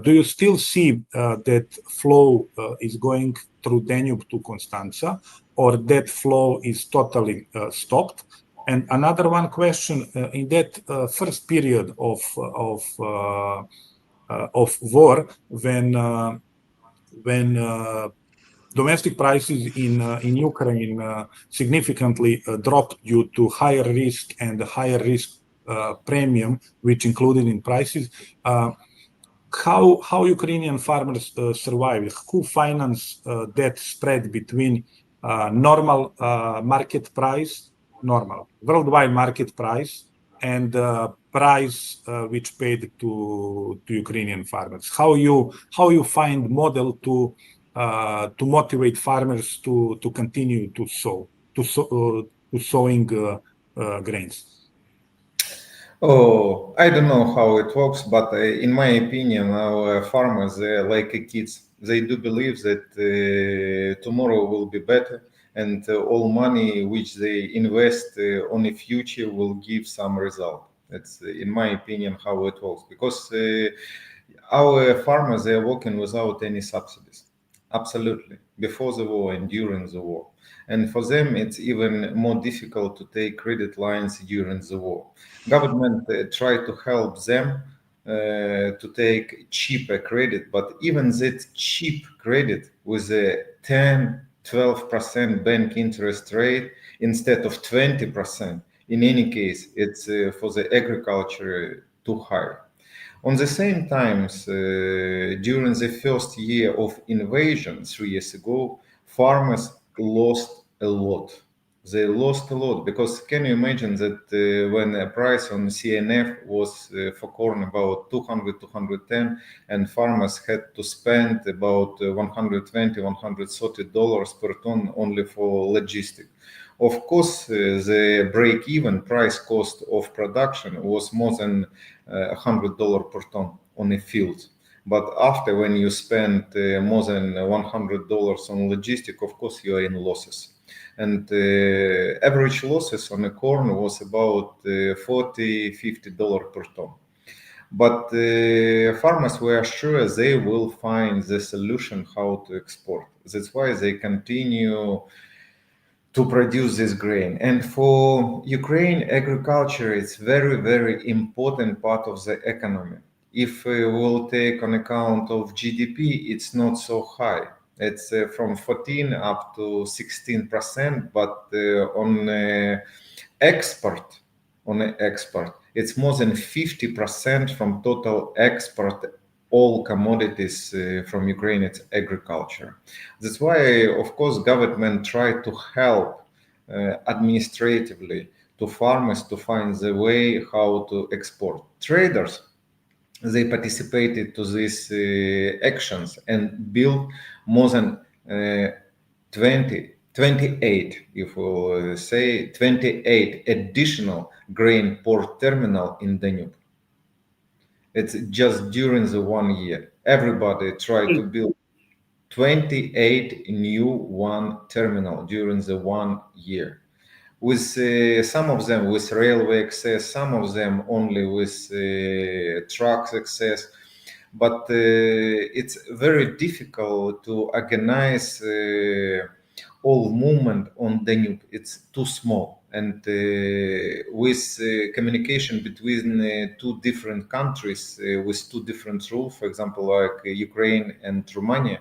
do you still see that flow is going through Danube to Constanța, or that flow is totally stopped? And another one question, in that first period of war, when domestic prices in Ukraine significantly dropped due to higher risk and higher risk premium, which included in prices, how Ukrainian farmers survived? Who financed that spread between normal market price, normal worldwide market price, and price which paid to Ukrainian farmers? How you find model to motivate farmers to continue to sowing grains? Oh, I don't know how it works, but in my opinion, our farmers, they're like kids. They do believe that tomorrow will be better, and all money which they invest on the future will give some result. That's, in my opinion, how it works. Because our farmers, they are working without any subsidies. Absolutely. Before the war and during the war. And for them, it's even more difficult to take credit lines during the war. Government tried to help them to take cheaper credit, but even that cheap credit with a 10-12% bank interest rate instead of 20%, in any case, it's for the agriculture too high. On the same times, during the first year of invasion 3 years ago, farmers lost a lot. They lost a lot, because can you imagine that when a price on CNF was for corn about 200, 210, and farmers had to spend about $120, $130 per ton only for logistics. Of course, the break-even price cost of production was more than $100 per ton on a field. But after, when you spend more than $100 on logistics, of course, you are in losses. And average losses on a corn was about $40, $50 per ton. But farmers were sure they will find the solution how to export. That's why they continue to produce this grain. And for Ukraine, agriculture is very, very important part of the economy. If we'll take on account of GDP, it's not so high. It's from 14 up to 16%, but on export, it's more than 50% from total export. All commodities from Ukraine, it's agriculture. That's why, of course, government tried to help administratively to farmers to find the way how to export. Traders, they participated to these actions and built more than 28, if we'll say, 28 additional grain port terminal in Danube. It's just during the 1 year. Everybody tried to build 28 new one terminal during the 1 year. With some of them with railway access, some of them only with trucks access. But it's very difficult to organize all movement on Danube. It's too small. And with communication between two different countries with two different rules, for example, like Ukraine and Romania,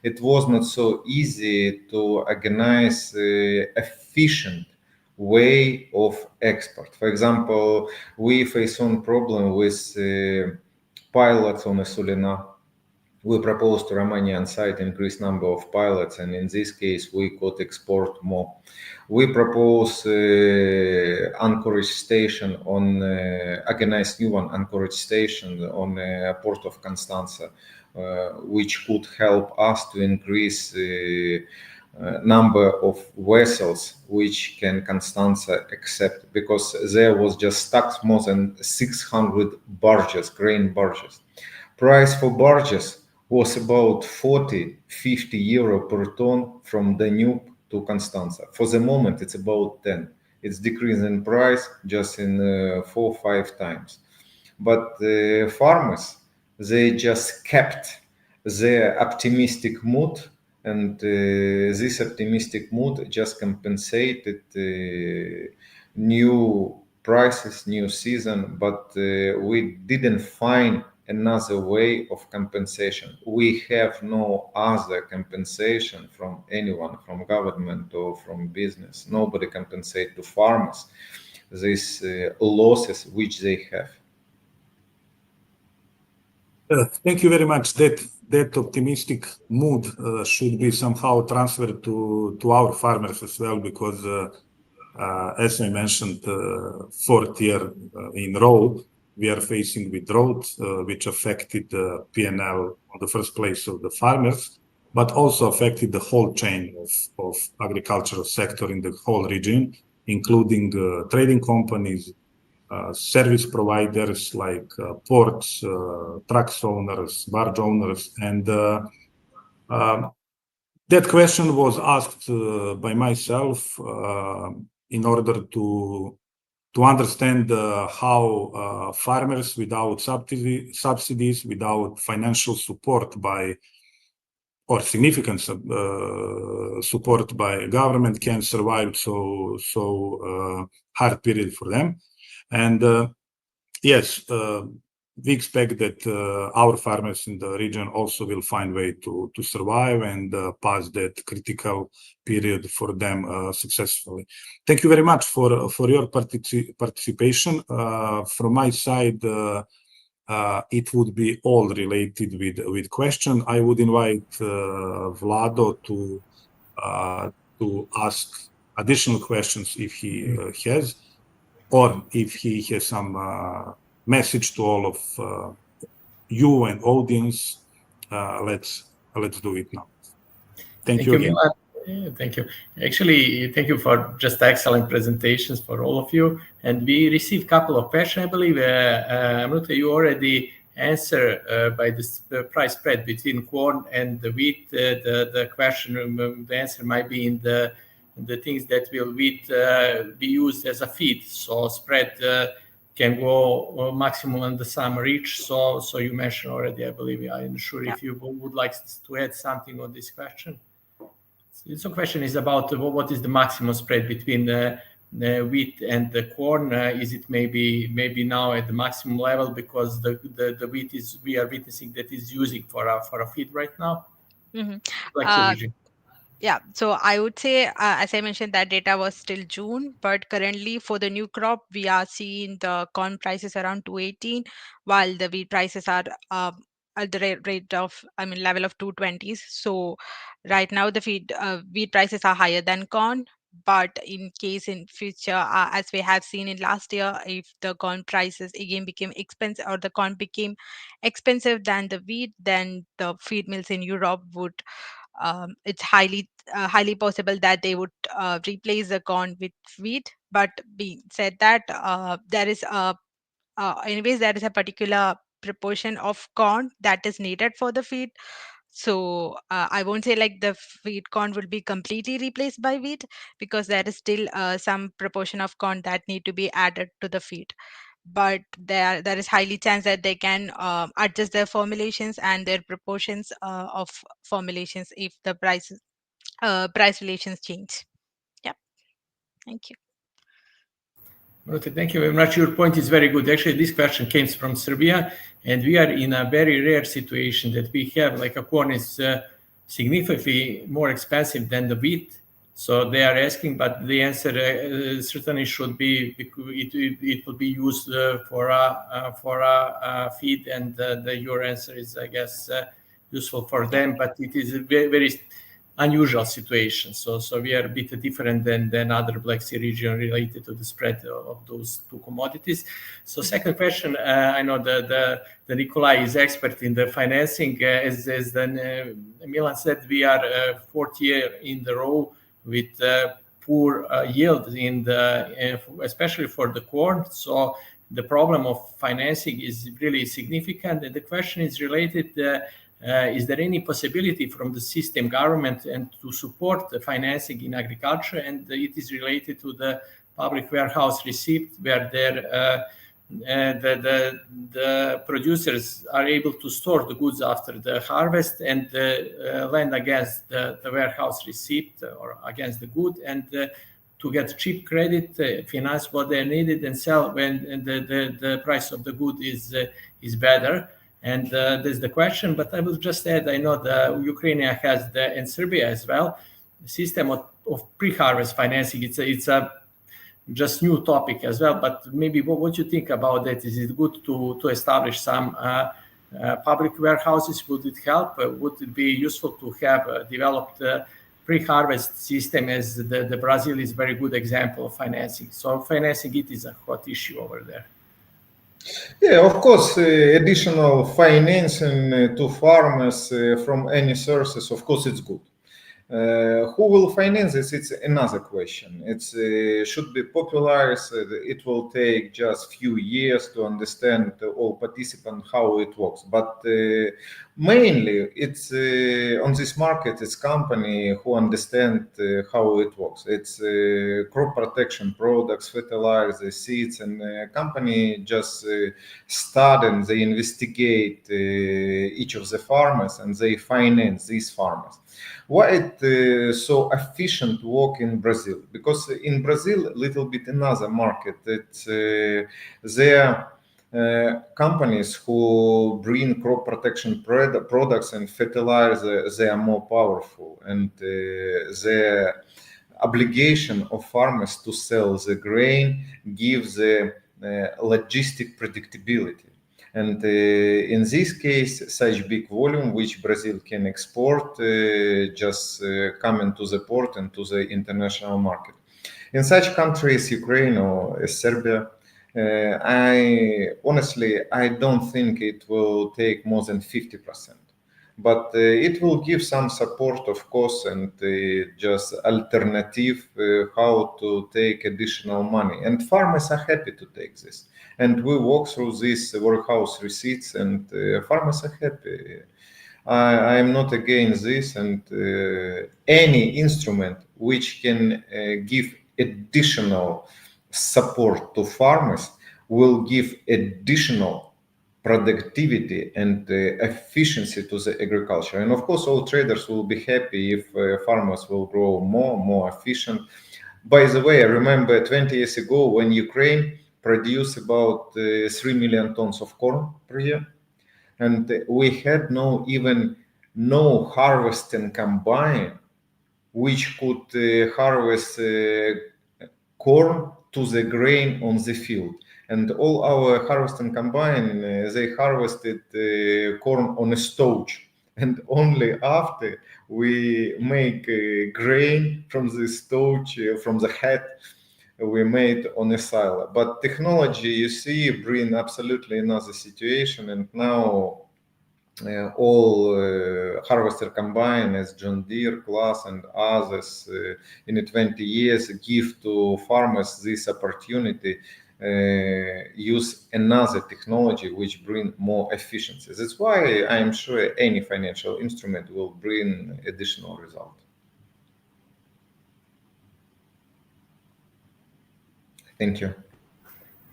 it was not so easy to organize efficient way of export. For example, we face one problem with pilots on a Sulina. We proposed to Romanian side increase number of pilots, and in this case we could export more. We propose anchorage station on organized new one anchorage station on port of Constanța, which could help us to increase number of vessels which can Constanța accept, because there was just stuck more than 600 barges, grain barges. Price for barges was about 40-50 euro per ton from Danube to Constanța. For the moment, it's about 10. It's decreasing in price just in 4 or 5 times. But farmers, they just kept their optimistic mood, and this optimistic mood just compensated new prices, new season, but we didn't find another way of compensation. We have no other compensation from anyone, from government or from business. Nobody compensate to farmers these losses which they have. Thank you very much. That optimistic mood should be somehow transferred to our farmers as well, because as I mentioned, 4th year in row, we are facing with drought, which affected the P&L on the first place of the farmers, but also affected the whole chain of agricultural sector in the whole region, including trading companies, service providers like ports, trucks owners, barge owners. And that question was asked by myself in order to understand how farmers without subsidies, without financial support or significant support by government can survive so hard period for them. And yes, we expect that our farmers in the region also will find way to survive and pass that critical period for them successfully. Thank you very much for your participation. From my side, it would be all related with question. I would invite Vlado to ask additional questions if he has, or if he has some message to all of you and audience. Let's do it now. Thank you again. Milan. Thank you. Actually, thank you for just excellent presentations for all of you. And we received a couple of questions. I believe, Amrutha, you already answered by the price spread between corn and the wheat. The question, the answer might be in the things that will wheat be used as a feed. So spread can go maximum in the summer each. So you mentioned already, I believe. I'm sure if you would like to add something on this question. So question is about what is the maximum spread between the wheat and the corn? Is it maybe now at the maximum level because the wheat we are witnessing that is using for a feed right now? Mm-hmm. Yeah, so I would say, as I mentioned, that data was still June, but currently for the new crop, we are seeing the corn prices around 218, while the wheat prices are at the rate of, level of 220s. So right now the wheat prices are higher than corn, but in case in future, as we have seen in last year, if the corn prices again became expensive or the corn became expensive than the wheat, then the feed mills in Europe would it's highly possible that they would replace the corn with wheat. But being said that, there is a particular proportion of corn that is needed for the feed. So I won't say like the wheat corn will be completely replaced by wheat, because there is still some proportion of corn that need to be added to the feed. But there is highly chance that they can adjust their formulations and their proportions of formulations if the price relations change. Yeah, thank you. Okay, thank you very much. Your point is very good. Actually, this question came from Serbia, and we are in a very rare situation that we have like a corn is significantly more expensive than the wheat. So they are asking, but the answer certainly should be it will be used for a feed, and your answer is, I guess, useful for them. But it is a very, very unusual situation. So we are a bit different than other Black Sea region related to the spread of those two commodities. So second question, I know the Nikolay is expert in the financing. As Milan said, we are fourth year in the row with poor yield in especially for the corn. So the problem of financing is really significant. And the question is related. Is there any possibility from the system government and to support the financing in agriculture? And it is related to the public warehouse receipt, where the producers are able to store the goods after the harvest and lend against the warehouse receipt or against the good, and to get cheap credit, finance what they needed, and sell when the price of the good is better. And there's the question, but I will just add, I know the Ukraine has and Serbia as well, the system of pre-harvest financing. It's a just new topic as well, but maybe what you think about that? Is it good to establish some public warehouses? Would it help? Would it be useful to have developed pre-harvest system, as the Brazil is a very good example of financing? So financing, it is a hot issue over there. Yeah, of course, additional financing to farmers from any sources, of course, it's good. Who will finance this? It's another question. It should be popularized. It will take just few years to understand all participants how it works. But mainly, it's on this market. It's company who understand how it works. It's crop protection products, fertilizers, seeds, and company just start and they investigate each of the farmers and they finance these farmers. Why it so efficient work in Brazil? Because in Brazil, a little bit another market. It's there companies who bring crop protection products and fertilizer. They are more powerful, and the obligation of farmers to sell the grain gives the logistic predictability. And in this case, such big volume which Brazil can export just come into the port and to the international market. In such countries, Ukraine or Serbia, I don't think it will take more than 50%. But it will give some support, of course, and just alternative how to take additional money. And farmers are happy to take this. And we walk through these warehouse receipts, and farmers are happy. I am not against this, and any instrument which can give additional support to farmers will give additional productivity and efficiency to the agriculture. And of course, all traders will be happy if farmers will grow more efficient. By the way, I remember 20 years ago when Ukraine produced about 3 million tons of corn per year. And we had no harvesting combine which could harvest corn to the grain on the field. And all our harvesting combine, they harvested corn on a stouch. And only after we make grain from the stouch, from the head, we made on a silo. But technology, you see, bring absolutely another situation. And now all harvester combine as John Deere, Class, and others in 20 years give to farmers this opportunity. Use another technology which bring more efficiency. That's why I am sure any financial instrument will bring additional result. Thank you.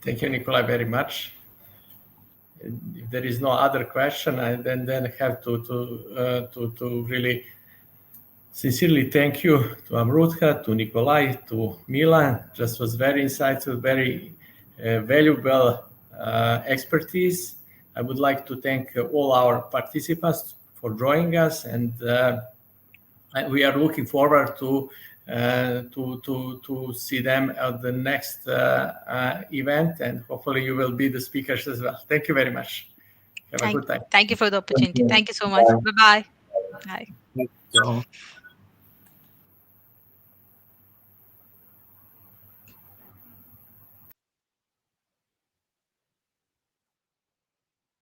Thank you, Nikolay, very much. If there is no other question, I then have to really sincerely thank you to Amrutha, to Nikolay, to Milan. Just was very insightful, very valuable expertise. I would like to thank all our participants for joining us, and we are looking forward to see them at the next event, and hopefully you will be the speakers as well. Thank you very much. Have a good time. Thank you for the opportunity. Thank you so much. Bye-bye. Bye. So